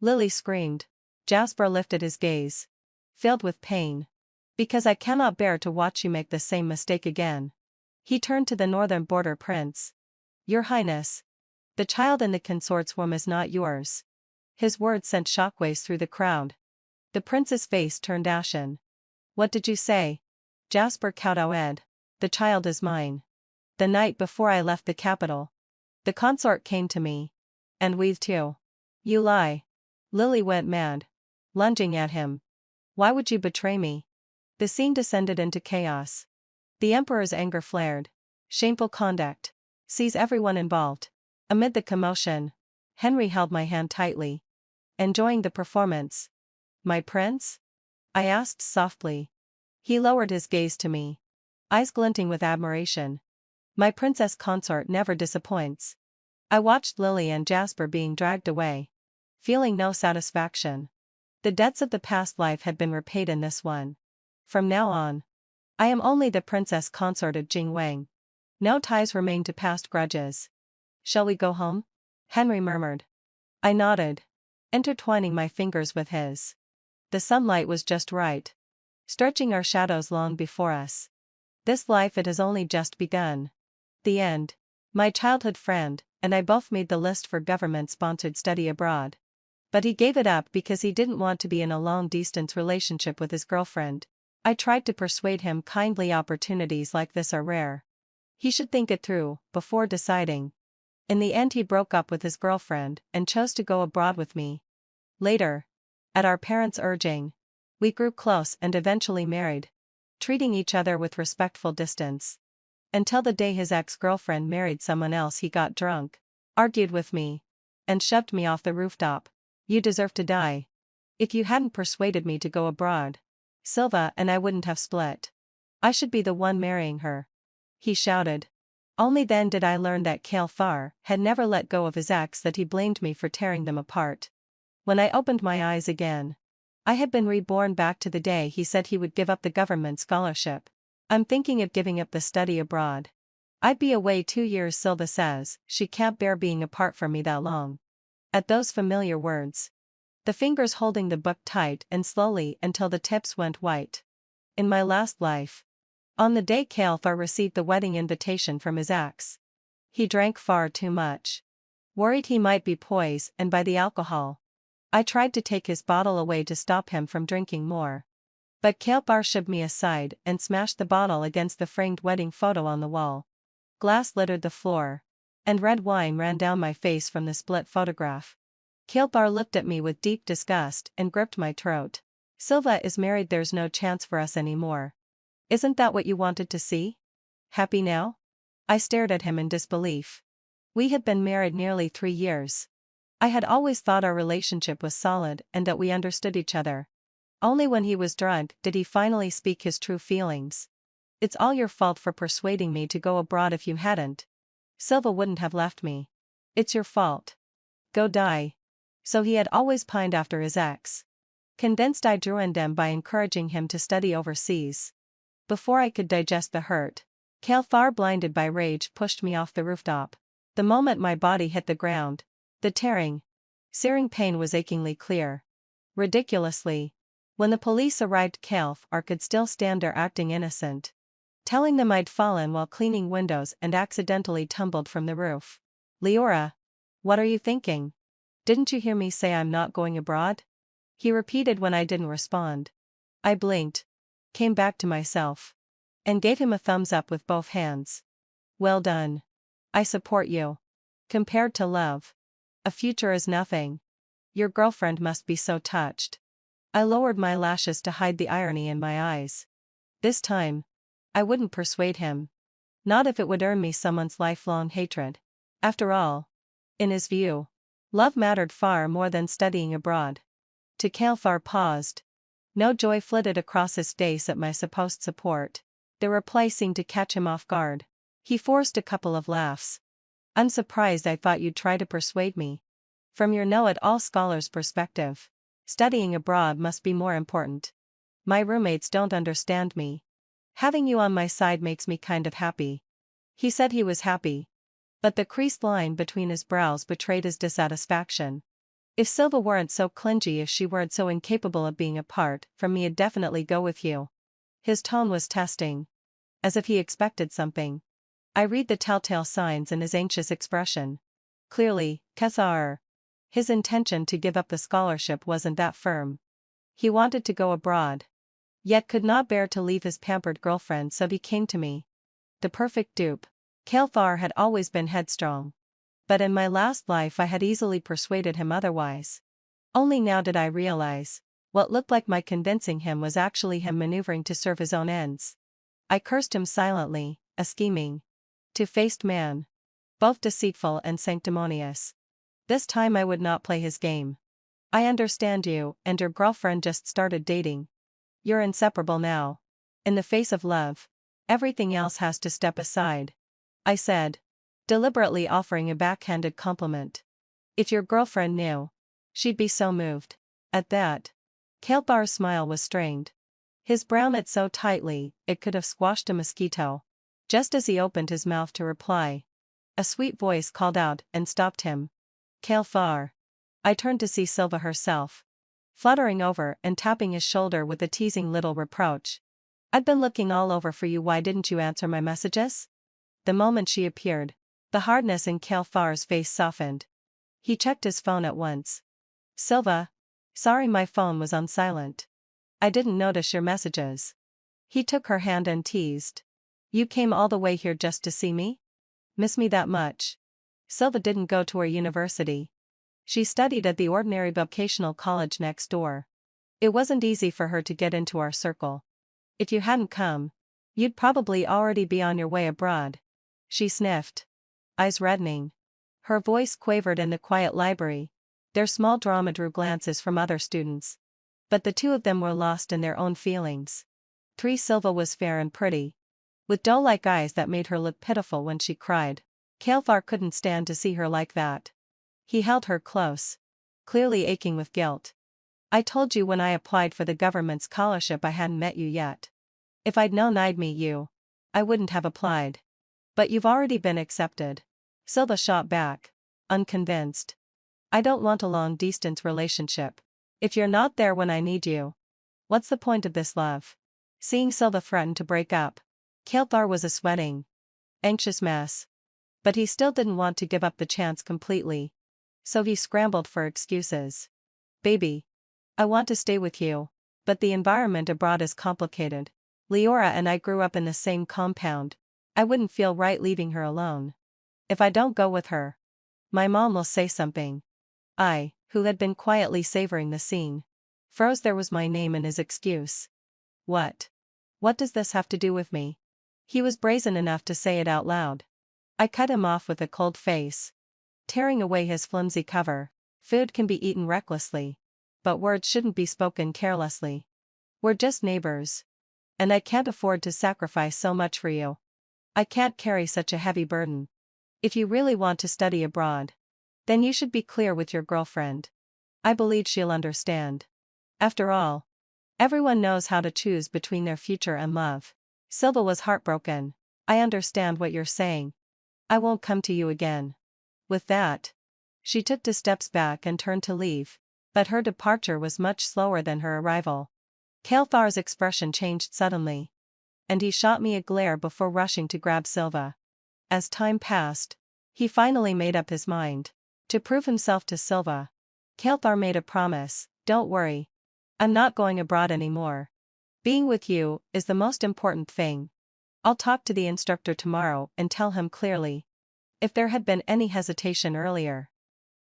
Lily screamed. Jasper lifted his gaze, filled with pain. Because I cannot bear to watch you make the same mistake again. He turned to the northern border prince. Your Highness. The child in the consort's womb is not yours. His words sent shockwaves through the crowd. The prince's face turned ashen. What did you say? Jasper cowed. The child is mine. The night before I left the capital, the consort came to me. And we too. You lie. Lily went mad, lunging at him. Why would you betray me? The scene descended into chaos. The emperor's anger flared. Shameful conduct. Seize everyone involved. Amid the commotion, Henry held my hand tightly. Enjoying the performance. My prince? I asked softly. He lowered his gaze to me, eyes glinting with admiration. My princess consort never disappoints. I watched Lily and Jasper being dragged away, feeling no satisfaction. The debts of the past life had been repaid in this one. From now on, I am only the princess consort of Jingwang. No ties remain to past grudges. Shall we go home? Henry murmured. I nodded, intertwining my fingers with his. The sunlight was just right, stretching our shadows long before us. This life it has only just begun. The end. My childhood friend and I both made the list for government-sponsored study abroad. But he gave it up because he didn't want to be in a long-distance relationship with his girlfriend. I tried to persuade him kindly opportunities like this are rare. He should think it through, before deciding. In the end he broke up with his girlfriend and chose to go abroad with me. Later, at our parents' urging, we grew close and eventually married, treating each other with respectful distance. Until the day his ex-girlfriend married someone else, he got drunk, argued with me, and shoved me off the rooftop. You deserve to die. If you hadn't persuaded me to go abroad, Silva and I wouldn't have split. I should be the one marrying her, he shouted. Only then did I learn that Kale had never let go of his ex, that he blamed me for tearing them apart. When I opened my eyes again, I had been reborn back to the day he said he would give up the government scholarship. I'm thinking of giving up the study abroad. I'd be away 2 years, Silva says. She can't bear being apart from me that long. At those familiar words, the fingers holding the book tight and slowly until the tips went white. In my last life, on the day Kale received the wedding invitation from his ex, he drank far too much. Worried he might be poisoned by the alcohol, I tried to take his bottle away to stop him from drinking more. But Kale shoved me aside and smashed the bottle against the framed wedding photo on the wall. Glass littered the floor, and red wine ran down my face from the split photograph. Kale looked at me with deep disgust and gripped my throat. Silva is married, there's no chance for us anymore. Isn't that what you wanted to see? Happy now? I stared at him in disbelief. We had been married nearly 3 years. I had always thought our relationship was solid and that we understood each other. Only when he was drunk did he finally speak his true feelings. It's all your fault for persuading me to go abroad. If you hadn't, Silva wouldn't have left me. It's your fault. Go die. So he had always pined after his ex. Convinced I ruined him by encouraging him to study overseas. Before I could digest the hurt, Kale, blinded by rage, pushed me off the rooftop. The moment my body hit the ground, the tearing, searing pain was achingly clear. Ridiculously, when the police arrived, Kale could still stand there acting innocent, telling them I'd fallen while cleaning windows and accidentally tumbled from the roof. Leora, what are you thinking? Didn't you hear me say I'm not going abroad? He repeated when I didn't respond. I blinked, came back to myself, and gave him a thumbs up with both hands. Well done. I support you. Compared to love, a future is nothing. Your girlfriend must be so touched. I lowered my lashes to hide the irony in my eyes. This time, I wouldn't persuade him. Not if it would earn me someone's lifelong hatred. After all, in his view, love mattered far more than studying abroad. To Kale paused. No joy flitted across his face at my supposed support. The reply seemed to catch him off guard. He forced a couple of laughs. I'm surprised. I thought you'd try to persuade me. From your know-it-all scholar's perspective, studying abroad must be more important. My roommates don't understand me. Having you on my side makes me kind of happy. He said he was happy, but the creased line between his brows betrayed his dissatisfaction. If Silva weren't so clingy, if she weren't so incapable of being apart from me, I'd definitely go with you. His tone was testing, as if he expected something. I read the telltale signs in his anxious expression. Clearly, his intention to give up the scholarship wasn't that firm. He wanted to go abroad, yet could not bear to leave his pampered girlfriend, so he came to me. The perfect dupe. Kale had always been headstrong, but in my last life I had easily persuaded him otherwise. Only now did I realize, what looked like my convincing him was actually him maneuvering to serve his own ends. I cursed him silently, a scheming, two-faced man, both deceitful and sanctimonious. This time I would not play his game. I understand you and your girlfriend just started dating. You're inseparable now. In the face of love, everything else has to step aside, I said, deliberately offering a backhanded compliment. If your girlfriend knew, she'd be so moved. At that, Kale's smile was strained. His brow knit so tightly, it could have squashed a mosquito. Just as he opened his mouth to reply, a sweet voice called out and stopped him. Kale. I turned to see Silva herself, fluttering over and tapping his shoulder with a teasing little reproach. I'd been looking all over for you. Why didn't you answer my messages? The moment she appeared, the hardness in Kale's face softened. He checked his phone at once. Silva. Sorry, my phone was on silent. I didn't notice your messages. He took her hand and teased. You came all the way here just to see me? Miss me that much? Silva didn't go to her university. She studied at the ordinary vocational college next door. It wasn't easy for her to get into our circle. If you hadn't come, you'd probably already be on your way abroad. She sniffed. Eyes reddening. Her voice quavered in the quiet library. Their small drama drew glances from other students. But the two of them were lost in their own feelings. Silva was fair and pretty, with doe-like eyes that made her look pitiful when she cried. Kalthar couldn't stand to see her like that. He held her close, clearly aching with guilt. I told you when I applied for the government scholarship I hadn't met you yet. If I'd known I'd meet you, I wouldn't have applied. But you've already been accepted. Silva shot back, unconvinced. I don't want a long-distance relationship. If you're not there when I need you, what's the point of this love? Seeing Silva threaten to break up, Kalthar was a sweating, anxious mess. But he still didn't want to give up the chance completely. So he scrambled for excuses. Baby, I want to stay with you, but the environment abroad is complicated. Leora and I grew up in the same compound. I wouldn't feel right leaving her alone. If I don't go with her, my mom will say something. I, who had been quietly savoring the scene, froze. There was my name in his excuse. What? What does this have to do with me? He was brazen enough to say it out loud. I cut him off with a cold face, tearing away his flimsy cover. Food can be eaten recklessly, but words shouldn't be spoken carelessly. We're just neighbors. And I can't afford to sacrifice so much for you. I can't carry such a heavy burden. If you really want to study abroad, then you should be clear with your girlfriend. I believe she'll understand. After all, everyone knows how to choose between their future and love. Silva was heartbroken. I understand what you're saying. I won't come to you again. With that, she took 2 steps back and turned to leave, but her departure was much slower than her arrival. Kalthar's expression changed suddenly, and he shot me a glare before rushing to grab Silva. As time passed, he finally made up his mind. To prove himself to Silva, Kalthar made a promise: don't worry. I'm not going abroad anymore. Being with you is the most important thing. I'll talk to the instructor tomorrow and tell him clearly. If there had been any hesitation earlier,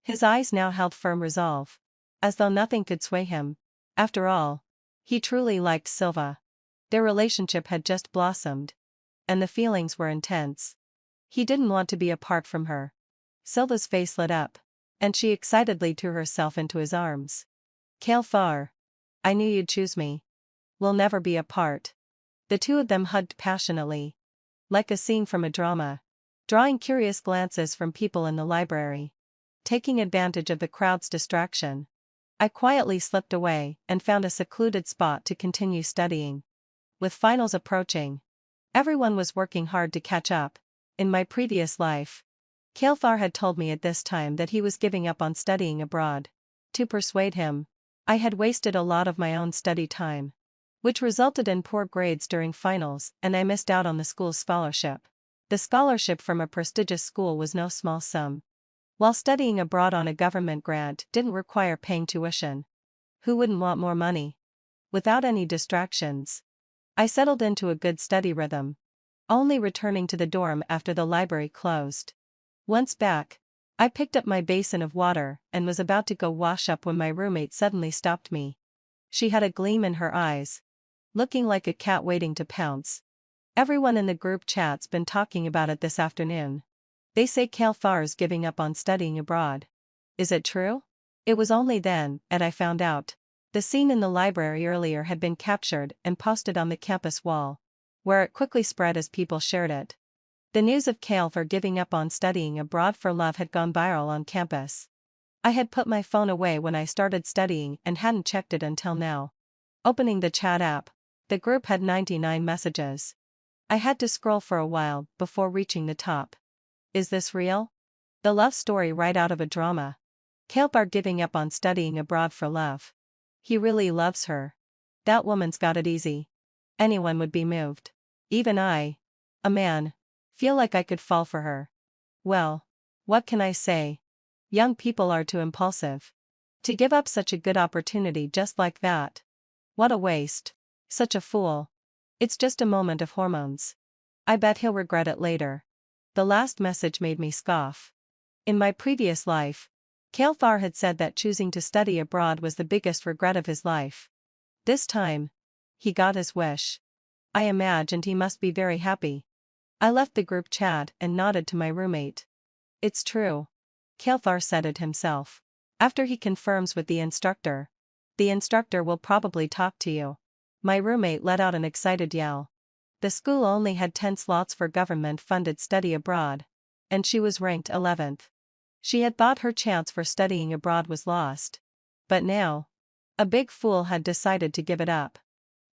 his eyes now held firm resolve, as though nothing could sway him. After all, he truly liked Silva. Their relationship had just blossomed, and the feelings were intense. He didn't want to be apart from her. Silva's face lit up, and she excitedly threw herself into his arms. Kalthar, I knew you'd choose me. We'll never be apart. The two of them hugged passionately, like a scene from a drama, drawing curious glances from people in the library. Taking advantage of the crowd's distraction, I quietly slipped away and found a secluded spot to continue studying. With finals approaching, everyone was working hard to catch up. In my previous life, Kalthar had told me at this time that he was giving up on studying abroad. To persuade him, I had wasted a lot of my own study time, which resulted in poor grades during finals, and I missed out on the school's scholarship. The scholarship from a prestigious school was no small sum, while studying abroad on a government grant didn't require paying tuition. Who wouldn't want more money? Without any distractions, I settled into a good study rhythm, only returning to the dorm after the library closed. Once back, I picked up my basin of water and was about to go wash up when my roommate suddenly stopped me. She had a gleam in her eyes, looking like a cat waiting to pounce. Everyone in the group chat's been talking about it this afternoon. They say Kalthar's giving up on studying abroad. Is it true? It was only then that I found out. The scene in the library earlier had been captured and posted on the campus wall, where it quickly spread as people shared it. The news of Kalthar giving up on studying abroad for love had gone viral on campus. I had put my phone away when I started studying and hadn't checked it until now. Opening the chat app, the group had 99 messages. I had to scroll for a while before reaching the top. Is this real? The love story right out of a drama. Kalthar giving up on studying abroad for love. He really loves her. That woman's got it easy. Anyone would be moved. Even I, a man, feel like I could fall for her. Well, what can I say? Young people are too impulsive. To give up such a good opportunity just like that. What a waste. Such a fool. It's just a moment of hormones. I bet he'll regret it later. The last message made me scoff. In my previous life, Kael'thar had said that choosing to study abroad was the biggest regret of his life. This time, he got his wish. I imagined he must be very happy. I left the group chat and nodded to my roommate. It's true. Kael'thar said it himself. After he confirms with the instructor will probably talk to you. My roommate let out an excited yell. The school only had 10 slots for government-funded study abroad, and she was ranked 11th. She had thought her chance for studying abroad was lost. But now, a big fool had decided to give it up.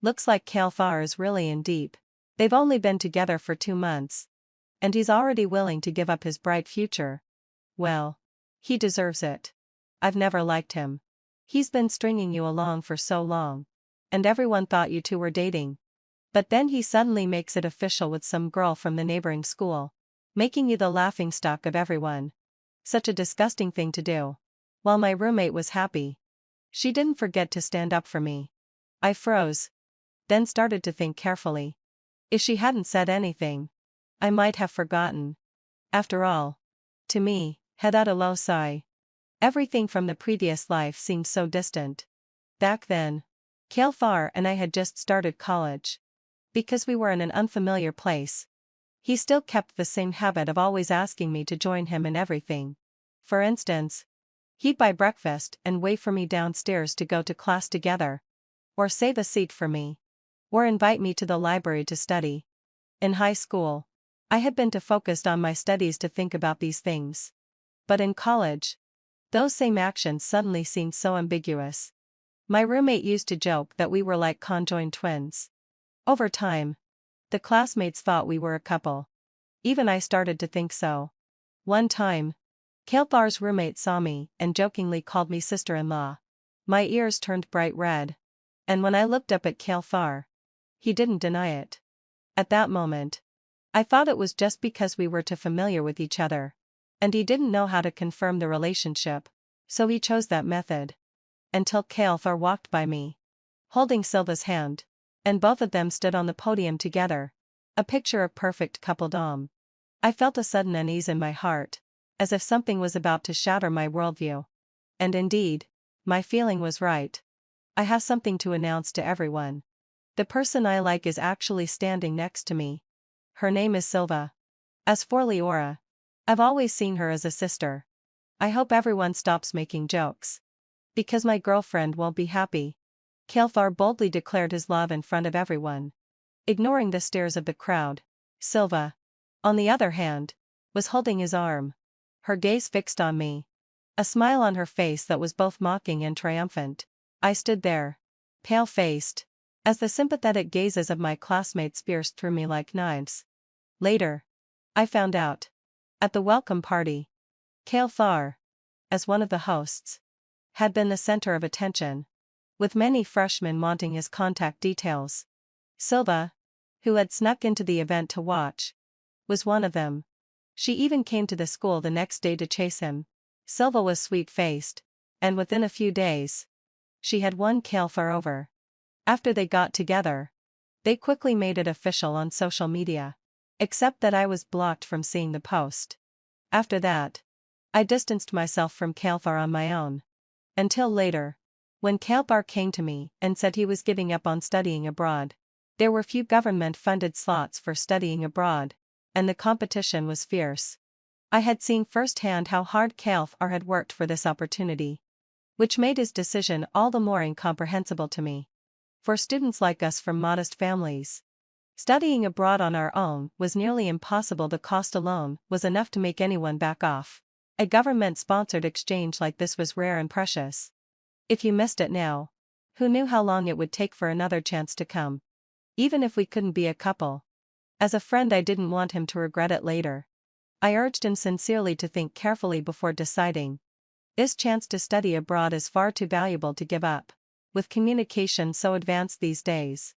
Looks like Kael'thar is really in deep. They've only been together for 2 months. And he's already willing to give up his bright future. Well, he deserves it. I've never liked him. He's been stringing you along for so long. And everyone thought you two were dating. But then he suddenly makes it official with some girl from the neighboring school, making you the laughingstock of everyone. Such a disgusting thing to do. While my roommate was happy, she didn't forget to stand up for me. I froze. Then started to think carefully. If she hadn't said anything, I might have forgotten. After all, to me, had that a low sigh. Everything from the previous life seemed so distant. Back then, Kael'thar and I had just started college. Because we were in an unfamiliar place, he still kept the same habit of always asking me to join him in everything. For instance, he'd buy breakfast and wait for me downstairs to go to class together. Or save a seat for me. Or invite me to the library to study. In high school, I had been too focused on my studies to think about these things. But in college, those same actions suddenly seemed so ambiguous. My roommate used to joke that we were like conjoined twins. Over time, the classmates thought we were a couple. Even I started to think so. One time, Kael'thar's roommate saw me and jokingly called me sister-in-law. My ears turned bright red. And when I looked up at Kael'thar, he didn't deny it. At that moment, I thought it was just because we were too familiar with each other. And he didn't know how to confirm the relationship, so he chose that method. Until Kael'thar walked by me, holding Silva's hand, and both of them stood on the podium together, a picture of perfect coupledom. I felt a sudden unease in my heart, as if something was about to shatter my worldview. And indeed, my feeling was right. I have something to announce to everyone. The person I like is actually standing next to me. Her name is Silva. As for Leora, I've always seen her as a sister. I hope everyone stops making jokes. Because my girlfriend won't be happy. Kael'thar boldly declared his love in front of everyone. Ignoring the stares of the crowd, Silva, on the other hand, was holding his arm. Her gaze fixed on me. A smile on her face that was both mocking and triumphant. I stood there, pale-faced, as the sympathetic gazes of my classmates pierced through me like knives. Later, I found out. At the welcome party, Kael'thar, as one of the hosts, had been the center of attention, with many freshmen wanting his contact details. Silva, who had snuck into the event to watch, was one of them. She even came to the school the next day to chase him. Silva was sweet-faced, and within a few days, she had won Kael'thar over. After they got together, they quickly made it official on social media. Except that I was blocked from seeing the post. After that, I distanced myself from Kael'thar on my own. Until later, when Kael'thar came to me and said he was giving up on studying abroad. There were few government-funded slots for studying abroad, and the competition was fierce. I had seen firsthand how hard Kael'thar had worked for this opportunity, which made his decision all the more incomprehensible to me. For students like us from modest families, studying abroad on our own was nearly impossible. The cost alone was enough to make anyone back off. A government-sponsored exchange like this was rare and precious. If you missed it now, who knew how long it would take for another chance to come? Even if we couldn't be a couple. As a friend, I didn't want him to regret it later. I urged him sincerely to think carefully before deciding. This chance to study abroad is far too valuable to give up. With communication so advanced these days,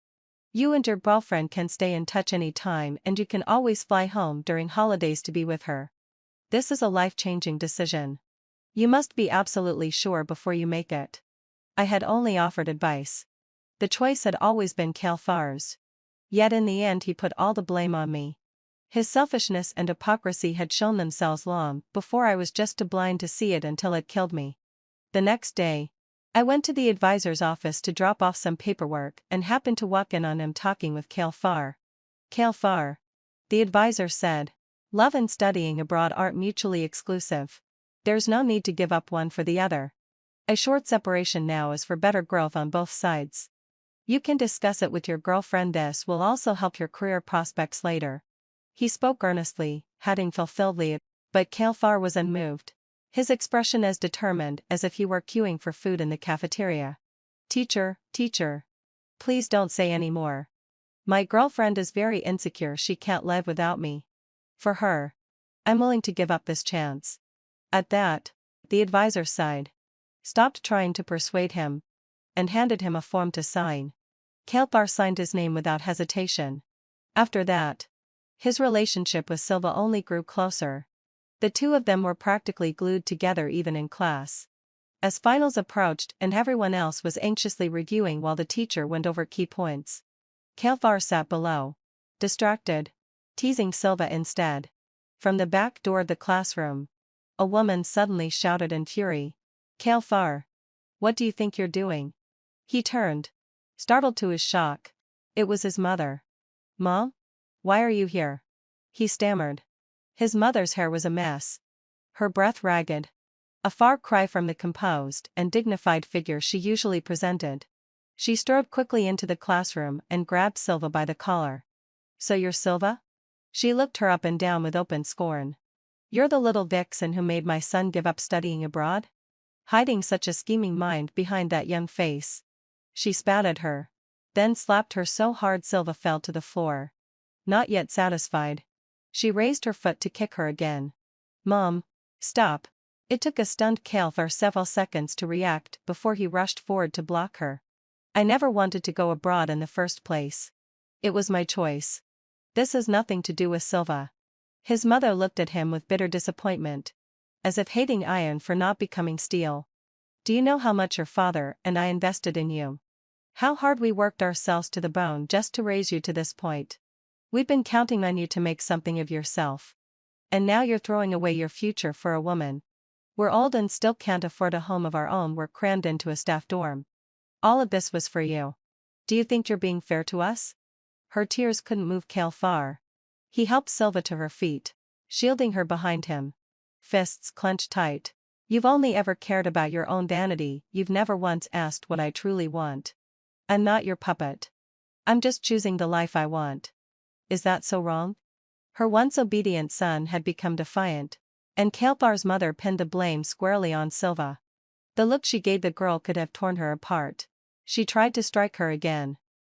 you and your girlfriend can stay in touch any time, and you can always fly home during holidays to be with her. This is a life-changing decision. You must be absolutely sure before you make it. I had only offered advice. The choice had always been Kalfar's. Yet in the end he put all the blame on me. His selfishness and hypocrisy had shown themselves long before I was just too blind to see it until it killed me. The next day, I went to the advisor's office to drop off some paperwork and happened to walk in on him talking with Kalfar. Kalfar, the advisor said, love and studying abroad aren't mutually exclusive. There's no need to give up one for the other. A short separation now is for better growth on both sides. You can discuss it with your girlfriend. This will also help your career prospects later. He spoke earnestly, having fulfilledly, but Kalfar was unmoved. His expression as determined as if he were queuing for food in the cafeteria. Teacher, please don't say any more. My girlfriend is very insecure, she can't live without me. For her, I'm willing to give up this chance. At that, the advisor sighed, stopped trying to persuade him, and handed him a form to sign. Kalfar signed his name without hesitation. After that, his relationship with Silva only grew closer. The two of them were practically glued together even in class. As finals approached and everyone else was anxiously reviewing while the teacher went over key points, Kalfar sat below, distracted, teasing Silva instead. From the back door of the classroom, a woman suddenly shouted in fury, Kalfar, what do you think you're doing? He turned, startled to his shock. It was his mother. Mom? Why are you here? He stammered. His mother's hair was a mess. Her breath ragged. A far cry from the composed and dignified figure she usually presented. She strode quickly into the classroom and grabbed Silva by the collar. So you're Silva? She looked her up and down with open scorn. You're the little vixen who made my son give up studying abroad? Hiding such a scheming mind behind that young face. She spat at her, then slapped her so hard Silva fell to the floor. Not yet satisfied, she raised her foot to kick her again. Mom, stop. It took a stunned Kalfar several seconds to react before he rushed forward to block her. I never wanted to go abroad in the first place. It was my choice. This has nothing to do with Silva. His mother looked at him with bitter disappointment, as if hating iron for not becoming steel. Do you know how much your father and I invested in you? How hard we worked ourselves to the bone just to raise you to this point. We've been counting on you to make something of yourself. And now you're throwing away your future for a woman. We're old and still can't afford a home of our own. We're crammed into a staff dorm. All of this was for you. Do you think you're being fair to us? Her tears couldn't move Kalfar. He helped Silva to her feet, shielding her behind him. Fists clenched tight. You've only ever cared about your own vanity, you've never once asked what I truly want. I'm not your puppet. I'm just choosing the life I want. Is that so wrong? Her once obedient son had become defiant, and Kalfar's mother pinned the blame squarely on Silva. The look she gave the girl could have torn her apart. She tried to strike her again,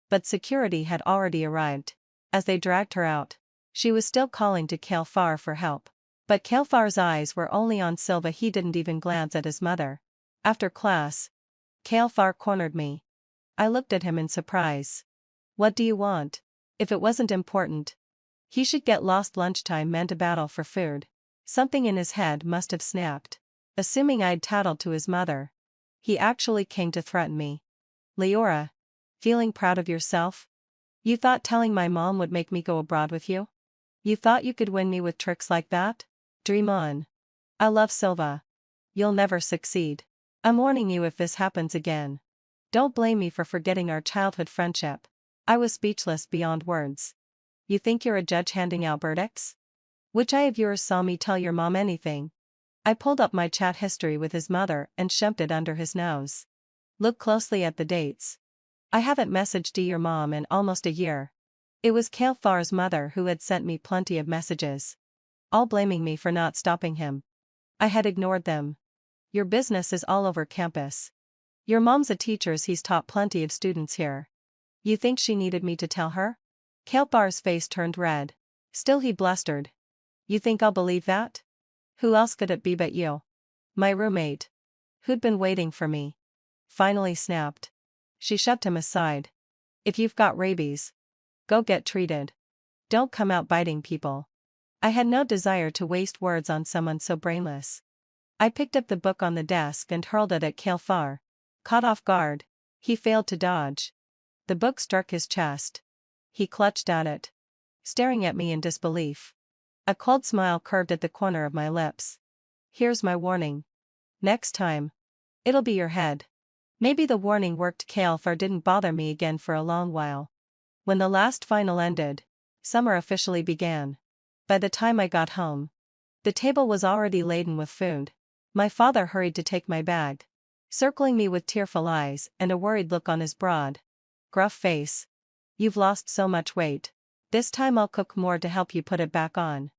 but security had already arrived. As they dragged her out, she was still calling to Kalfar for help. But Kalfar's eyes were only on Silva. He didn't even glance at his mother. After class, Kalfar cornered me. I looked at him in surprise. What do you want? If it wasn't important, he should get lost. Lunchtime meant a battle for food. Something in his head must have snapped. Assuming I'd tattled to his mother, he actually came to threaten me. Leora, feeling proud of yourself? You thought telling my mom would make me go abroad with you? You thought you could win me with tricks like that? Dream on. I love Silva. You'll never succeed. I'm warning you if this happens again. Don't blame me for forgetting our childhood friendship. I was speechless beyond words. You think you're a judge handing out verdicts? Which eye of yours saw me tell your mom anything? I pulled up my chat history with his mother and shoved it under his nose. Look closely at the dates. I haven't messaged your mom in almost a year. It was Kalfar's mother who had sent me plenty of messages, all blaming me for not stopping him. I had ignored them. Your business is all over campus. Your mom's a teacher, he's taught plenty of students here. You think she needed me to tell her? Kalfar's face turned red. Still he blustered. You think I'll believe that? Who else could it be but you? My roommate. Who'd been waiting for me. Finally snapped. She shoved him aside. If you've got rabies, go get treated. Don't come out biting people. I had no desire to waste words on someone so brainless. I picked up the book on the desk and hurled it at Kael'thar. Caught off guard, he failed to dodge. The book struck his chest. He clutched at it, staring at me in disbelief. A cold smile curved at the corner of my lips. Here's my warning. Next time, it'll be your head. Maybe the warning worked. Kael'thar didn't bother me again for a long while. When the last final ended, summer officially began. By the time I got home, the table was already laden with food. My father hurried to take my bag, circling me with tearful eyes and a worried look on his broad, gruff face. You've lost so much weight. This time I'll cook more to help you put it back on.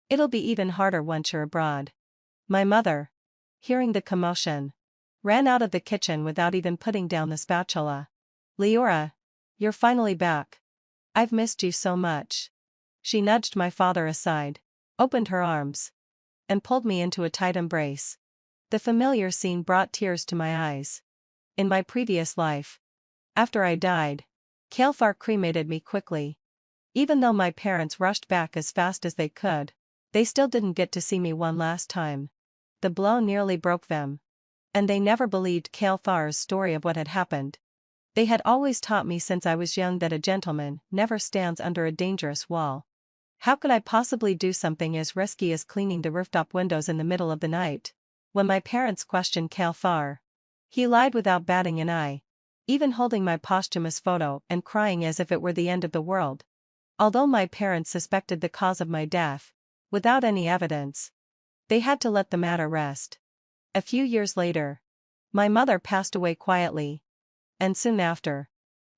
It'll be even harder once you're abroad. My mother, hearing the commotion, ran out of the kitchen without even putting down the spatula. Leora, you're finally back. I've missed you so much. She nudged my father aside, opened her arms, and pulled me into a tight embrace. The familiar scene brought tears to my eyes. In my previous life, after I died, Kael'thar cremated me quickly. Even though my parents rushed back as fast as they could, they still didn't get to see me one last time. The blow nearly broke them. And they never believed Kael'thar's story of what had happened. They had always taught me since I was young that a gentleman never stands under a dangerous wall. How could I possibly do something as risky as cleaning the rooftop windows in the middle of the night? When my parents questioned Kael'thar, he lied without batting an eye, even holding my posthumous photo and crying as if it were the end of the world. Although my parents suspected the cause of my death, without any evidence, they had to let the matter rest. A few years later, my mother passed away quietly, and soon after,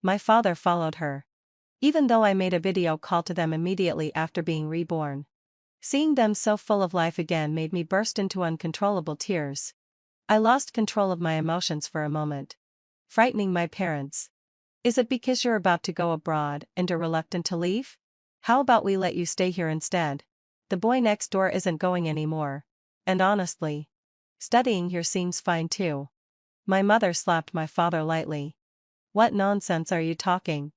my father followed her. Even though I made a video call to them immediately after being reborn, seeing them so full of life again made me burst into uncontrollable tears. I lost control of my emotions for a moment, frightening my parents. Is it because you're about to go abroad and are reluctant to leave? How about we let you stay here instead? The boy next door isn't going anymore, and honestly, studying here seems fine too. My mother slapped my father lightly. What nonsense are you talking?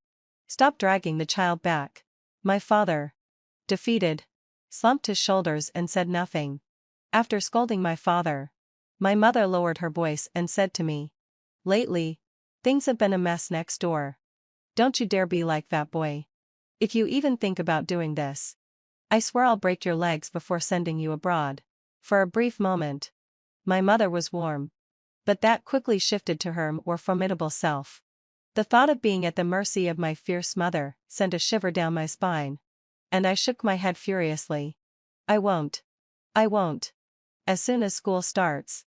Stop dragging the child back. My father, defeated, slumped his shoulders and said nothing. After scolding my father, my mother lowered her voice and said to me, lately, things have been a mess next door. Don't you dare be like that boy. If you even think about doing this, I swear I'll break your legs before sending you abroad. For a brief moment, my mother was warm, but that quickly shifted to her more formidable self. The thought of being at the mercy of my fierce mother sent a shiver down my spine, and I shook my head furiously. I won't. I won't. As soon as school starts,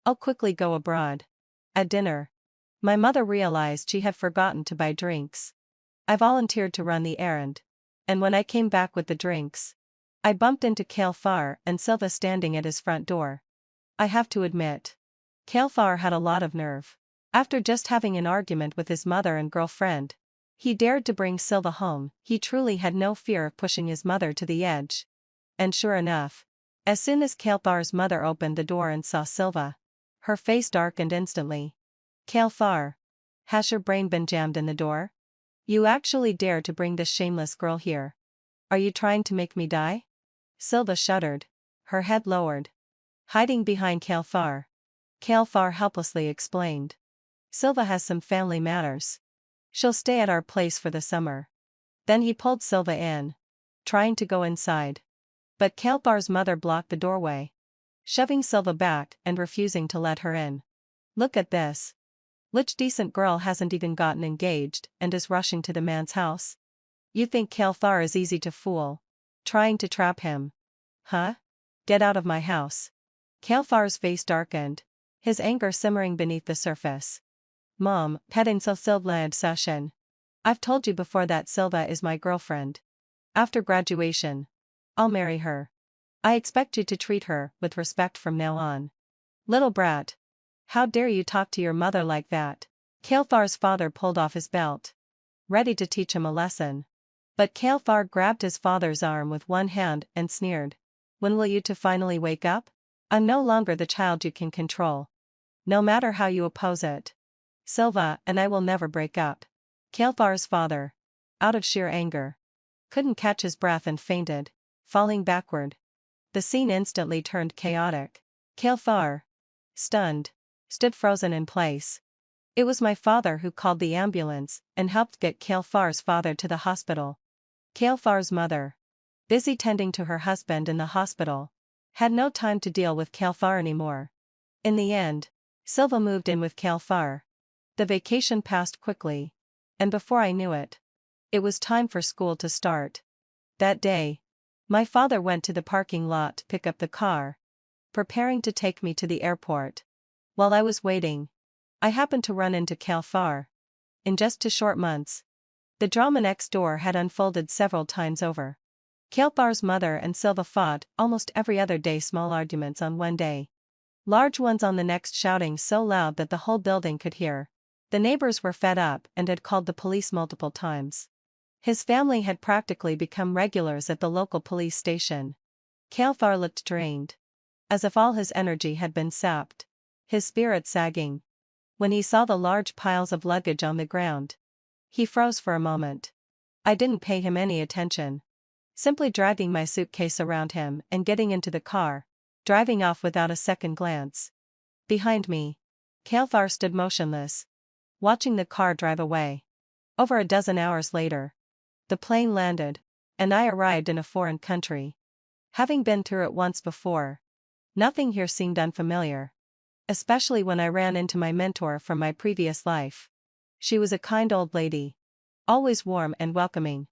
I'll quickly go abroad. At dinner, my mother realized she had forgotten to buy drinks. I volunteered to run the errand, and when I came back with the drinks, I bumped into Kael'thar and Silva standing at his front door. I have to admit, Kael'thar had a lot of nerve. After just having an argument with his mother and girlfriend, he dared to bring Silva home. He truly had no fear of pushing his mother to the edge. And sure enough, as soon as Kael'thar's mother opened the door and saw Silva, her face darkened instantly. Kael'thar, has your brain been jammed in the door? You actually dare to bring this shameless girl here? Are you trying to make me die? Silva shuddered, her head lowered, hiding behind Kael'thar. Kael'thar helplessly explained. Silva has some family matters. She'll stay at our place for the summer. Then he pulled Silva in, trying to go inside. But Kael'thar's mother blocked the doorway, shoving Silva back and refusing to let her in. Look at this. Which decent girl hasn't even gotten engaged and is rushing to the man's house? You think Kael'thar is easy to fool, trying to trap him? Huh? Get out of my house. Kael'thar's face darkened, his anger simmering beneath the surface. Mom, petting Silva session. I've told you before that Silva is my girlfriend. After graduation, I'll marry her. I expect you to treat her with respect from now on. Little brat. How dare you talk to your mother like that? Kael'thar's father pulled off his belt, ready to teach him a lesson. But Kael'thar grabbed his father's arm with one hand and sneered. When will you two finally wake up? I'm no longer the child you can control. No matter how you oppose it. Silva and I will never break up. Kael'thar's father, out of sheer anger, couldn't catch his breath and fainted, falling backward. The scene instantly turned chaotic. Kael'thar, stunned, stood frozen in place. It was my father who called the ambulance and helped get Kael'thar's father to the hospital. Kael'thar's mother, busy tending to her husband in the hospital, had no time to deal with Kael'thar anymore. In the end, Silva moved in with Kael'thar. The vacation passed quickly, and before I knew it, it was time for school to start. That day, my father went to the parking lot to pick up the car, preparing to take me to the airport. While I was waiting, I happened to run into Kael'thar. In just 2 short months, the drama next door had unfolded several times over. Kael'thar's mother and Silva fought almost every other day, small arguments on one day, large ones on the next, shouting so loud that the whole building could hear. The neighbors were fed up and had called the police multiple times. His family had practically become regulars at the local police station. Kael'thar looked drained, as if all his energy had been sapped, his spirit sagging. When he saw the large piles of luggage on the ground, he froze for a moment. I didn't pay him any attention, simply dragging my suitcase around him and getting into the car, driving off without a second glance. Behind me, Kael'thar stood motionless, watching the car drive away. Over a dozen hours later, the plane landed, and I arrived in a foreign country. Having been through it once before, nothing here seemed unfamiliar, especially when I ran into my mentor from my previous life. She was a kind old lady, always warm and welcoming.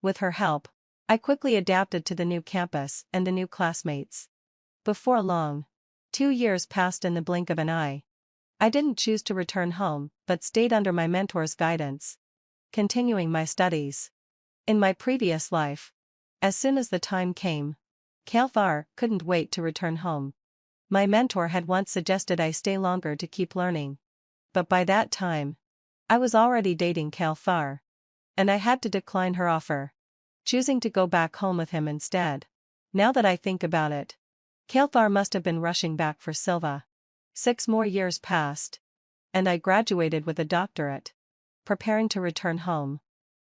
With her help, I quickly adapted to the new campus and the new classmates. Before long, 2 years passed in the blink of an eye. I didn't choose to return home, but stayed under my mentor's guidance, continuing my studies. In my previous life, as soon as the time came, Kael'thar couldn't wait to return home. My mentor had once suggested I stay longer to keep learning. But by that time, I was already dating Kael'thar, and I had to decline her offer, choosing to go back home with him instead. Now that I think about it, Kael'thar must have been rushing back for Silva. 6 more years passed, and I graduated with a doctorate, preparing to return home.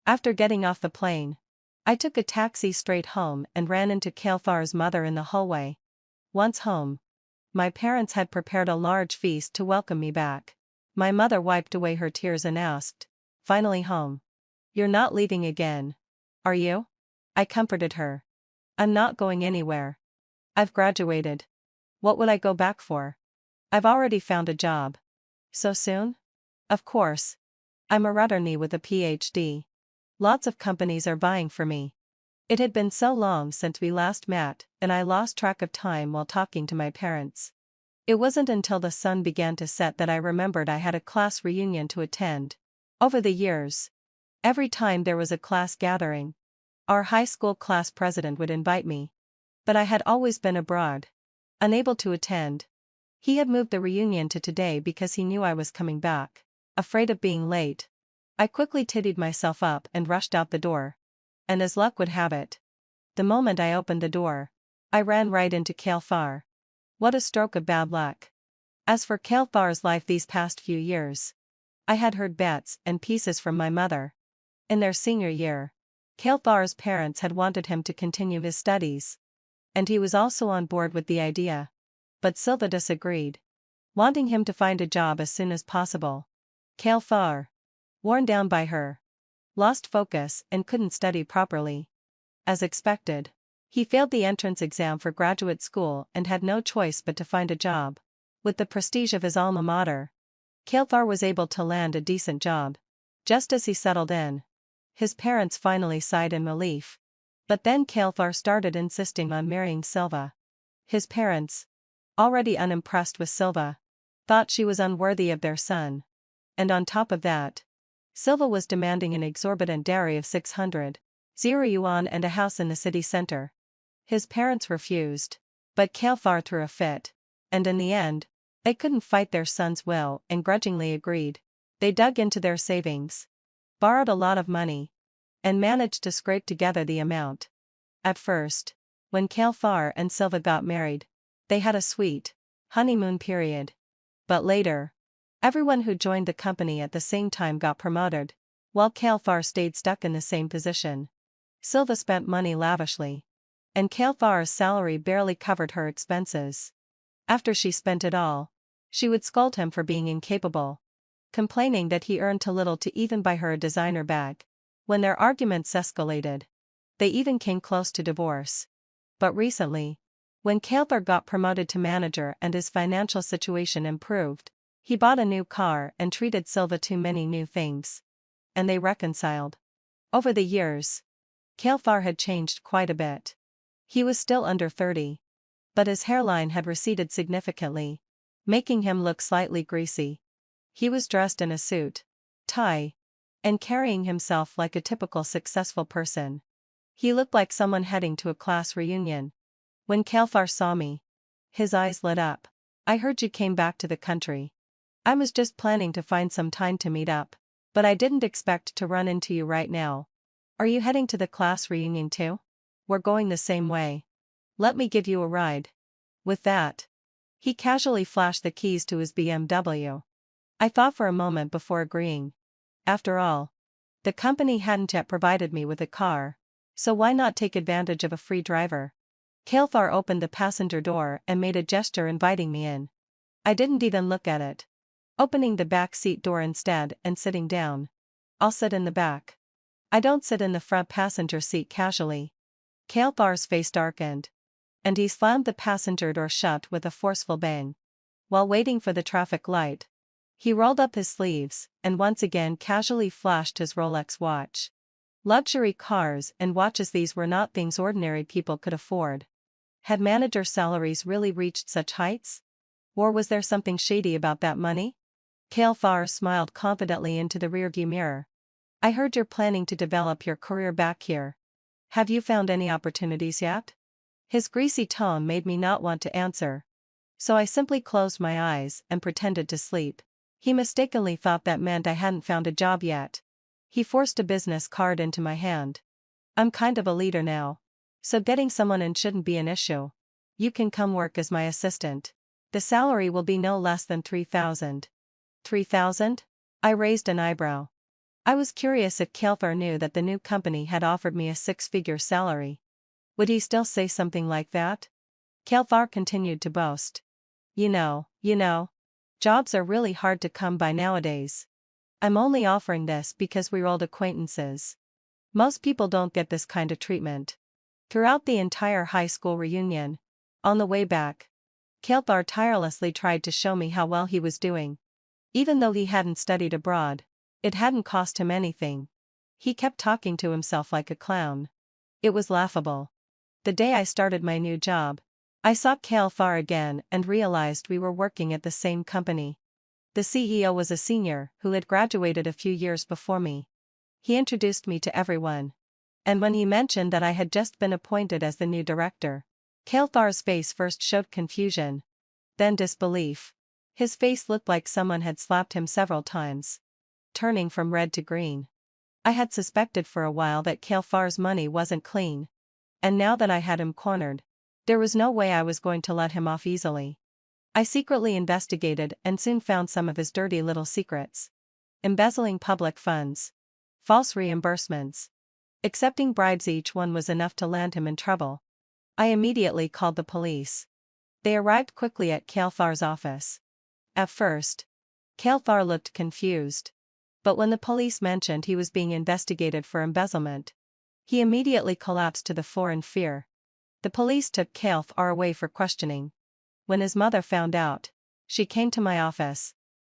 After getting off the plane, I took a taxi straight home and ran into Kael'thar's mother in the hallway. Once home, my parents had prepared a large feast to welcome me back. My mother wiped away her tears and asked, "Finally home? You're not leaving again, are you?" I comforted her. "I'm not going anywhere. I've graduated. What would I go back for? I've already found a job." "So soon?" "Of course. I'm a Rutterney with a PhD. Lots of companies are buying for me." It had been so long since we last met, and I lost track of time while talking to my parents. It wasn't until the sun began to set that I remembered I had a class reunion to attend. Over the years, every time there was a class gathering, our high school class president would invite me. But I had always been abroad, unable to attend. He had moved the reunion to today because he knew I was coming back. Afraid of being late, I quickly tidied myself up and rushed out the door. And as luck would have it, the moment I opened the door, I ran right into Kael'thar. What a stroke of bad luck. As for Kael'thar's life these past few years, I had heard bits and pieces from my mother. In their senior year, Kael'thar's parents had wanted him to continue his studies, and he was also on board with the idea. But Silva disagreed, wanting him to find a job as soon as possible. Kael'thar, worn down by her, lost focus and couldn't study properly. As expected, he failed the entrance exam for graduate school and had no choice but to find a job. With the prestige of his alma mater, Kael'thar was able to land a decent job. Just as he settled in, his parents finally sighed in relief. But then Kael'thar started insisting on marrying Silva. His parents, already unimpressed with Silva, thought she was unworthy of their son. And on top of that, Silva was demanding an exorbitant dowry of 600 yuan and a house in the city center. His parents refused, but Kael'thar threw a fit, and in the end, they couldn't fight their son's will and grudgingly agreed. They dug into their savings, borrowed a lot of money, and managed to scrape together the amount. At first, when Kael'thar and Silva got married, they had a sweet honeymoon period. But later, everyone who joined the company at the same time got promoted, while Kael'thar stayed stuck in the same position. Silva spent money lavishly, and Kael'thar's salary barely covered her expenses. After she spent it all, she would scold him for being incapable, complaining that he earned too little to even buy her a designer bag. When their arguments escalated, they even came close to divorce. But recently, when Calthar got promoted to manager and his financial situation improved, he bought a new car and treated Silva to many new things. And they reconciled. Over the years, Calthar had changed quite a bit. He was still under 30. But his hairline had receded significantly, making him look slightly greasy. He was dressed in a suit, tie, and carrying himself like a typical successful person. He looked like someone heading to a class reunion. When Calthar saw me, his eyes lit up. "I heard you came back to the country. I was just planning to find some time to meet up, but I didn't expect to run into you right now. Are you heading to the class reunion too? We're going the same way. Let me give you a ride." With that, he casually flashed the keys to his BMW. I thought for a moment before agreeing. After all, the company hadn't yet provided me with a car, so why not take advantage of a free driver? Calthar opened the passenger door and made a gesture inviting me in. I didn't even look at it, opening the back seat door instead and sitting down. "I'll sit in the back. I don't sit in the front passenger seat casually." Calthar's face darkened, and he slammed the passenger door shut with a forceful bang. While waiting for the traffic light, he rolled up his sleeves and once again casually flashed his Rolex watch. Luxury cars and watches, these were not things ordinary people could afford. Had manager salaries really reached such heights? Or was there something shady about that money? Calthar smiled confidently into the rearview mirror. "I heard you're planning to develop your career back here. Have you found any opportunities yet?" His greasy tone made me not want to answer, so I simply closed my eyes and pretended to sleep. He mistakenly thought that meant I hadn't found a job yet. He forced a business card into my hand. "I'm kind of a leader now, so getting someone in shouldn't be an issue. You can come work as my assistant. The salary will be no less than 3,000. 3,000? I raised an eyebrow. I was curious if Calthar knew that the new company had offered me a six-figure salary. Would he still say something like that? Calthar continued to boast. You know, jobs are really hard to come by nowadays. I'm only offering this because we're old acquaintances. Most people don't get this kind of treatment." Throughout the entire high school reunion, on the way back, Calthar tirelessly tried to show me how well he was doing. Even though he hadn't studied abroad, it hadn't cost him anything. He kept talking to himself like a clown. It was laughable. The day I started my new job, I saw Calthar again and realized we were working at the same company. The CEO was a senior who had graduated a few years before me. He introduced me to everyone. And when he mentioned that I had just been appointed as the new director, Calthar's face first showed confusion, then disbelief. His face looked like someone had slapped him several times, turning from red to green. I had suspected for a while that Calthar's money wasn't clean. And now that I had him cornered, there was no way I was going to let him off easily. I secretly investigated and soon found some of his dirty little secrets. Embezzling public funds, false reimbursements, accepting bribes, each one was enough to land him in trouble. I immediately called the police. They arrived quickly at Calthar's office. At first, Calthar looked confused. But when the police mentioned he was being investigated for embezzlement, he immediately collapsed to the floor in fear. The police took Calthar away for questioning. When his mother found out, she came to my office,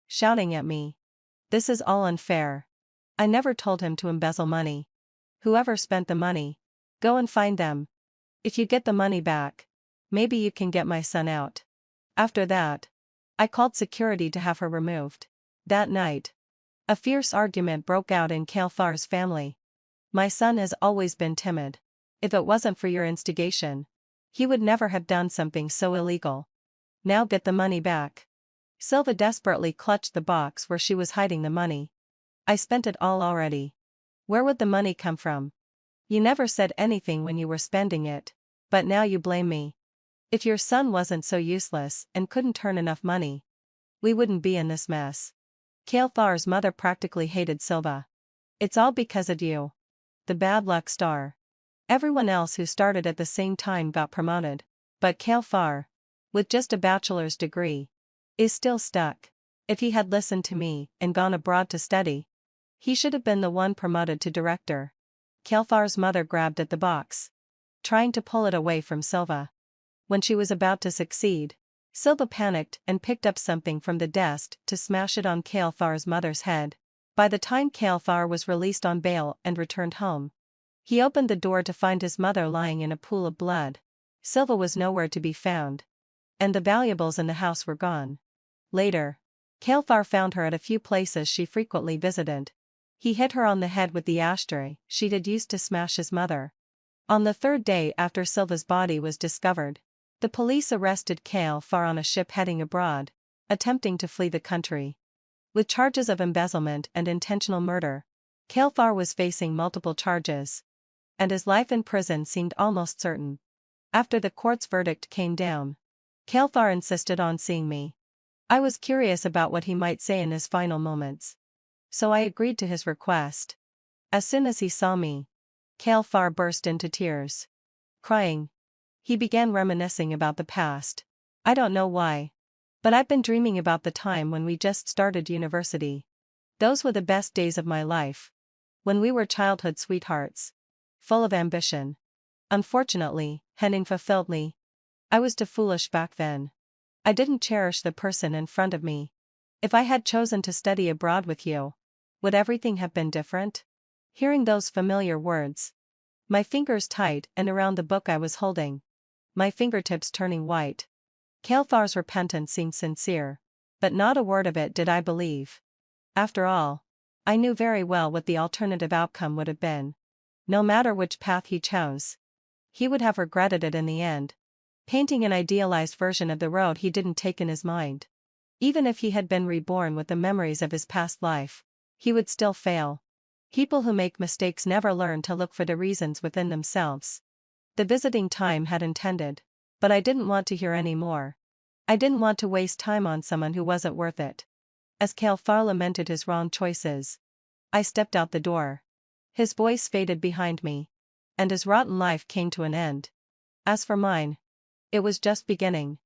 shouting at me. "This is all unfair. I never told him to embezzle money. Whoever spent the money, go and find them. If you get the money back, maybe you can get my son out." After that, I called security to have her removed. That night, a fierce argument broke out in Calthar's family. "My son has always been timid. If it wasn't for your instigation, he would never have done something so illegal. Now get the money back." Silva desperately clutched the box where she was hiding the money. "I spent it all already. Where would the money come from? You never said anything when you were spending it, but now you blame me. If your son wasn't so useless and couldn't earn enough money, we wouldn't be in this mess." Calthar's mother practically hated Silva. "It's all because of you. The bad luck star. Everyone else who started at the same time got promoted. But Calthar, with just a bachelor's degree, is still stuck. If he had listened to me and gone abroad to study, he should have been the one promoted to director. Kelfar's mother grabbed at the box, trying to pull it away from Silva. When she was about to succeed, Silva panicked and picked up something from the desk to smash it on Kelfar's mother's head. By the time Kelfar was released on bail and returned home, he opened the door to find his mother lying in a pool of blood. Silva was nowhere to be found, and the valuables in the house were gone. Later, Kelfar found her at a few places she frequently visited. He hit her on the head with the ashtray she'd used to smash his mother. On the third day after Silva's body was discovered, the police arrested Kelfar on a ship heading abroad, attempting to flee the country. With charges of embezzlement and intentional murder, Kelfar was facing multiple charges, and his life in prison seemed almost certain. After the court's verdict came down, Kelfar insisted on seeing me. I was curious about what he might say in his final moments, so I agreed to his request. As soon as he saw me, Kelfar burst into tears. Crying, he began reminiscing about the past. I don't know why, but I've been dreaming about the time when we just started university. Those were the best days of my life. When we were childhood sweethearts, full of ambition. Unfortunately, Henning fulfilled me. I was too foolish back then. I didn't cherish the person in front of me. If I had chosen to study abroad with you, would everything have been different? Hearing those familiar words, my fingers tight and around the book I was holding, my fingertips turning white. Kelfar's repentance seemed sincere, but not a word of it did I believe. After all, I knew very well what the alternative outcome would have been. No matter which path he chose, he would have regretted it in the end, painting an idealized version of the road he didn't take in his mind. Even if he had been reborn with the memories of his past life, he would still fail. People who make mistakes never learn to look for the reasons within themselves. The visiting time had intended, but I didn't want to hear any more. I didn't want to waste time on someone who wasn't worth it. As Kelfar lamented his wrong choices, I stepped out the door. His voice faded behind me, and his rotten life came to an end. As for mine, it was just beginning.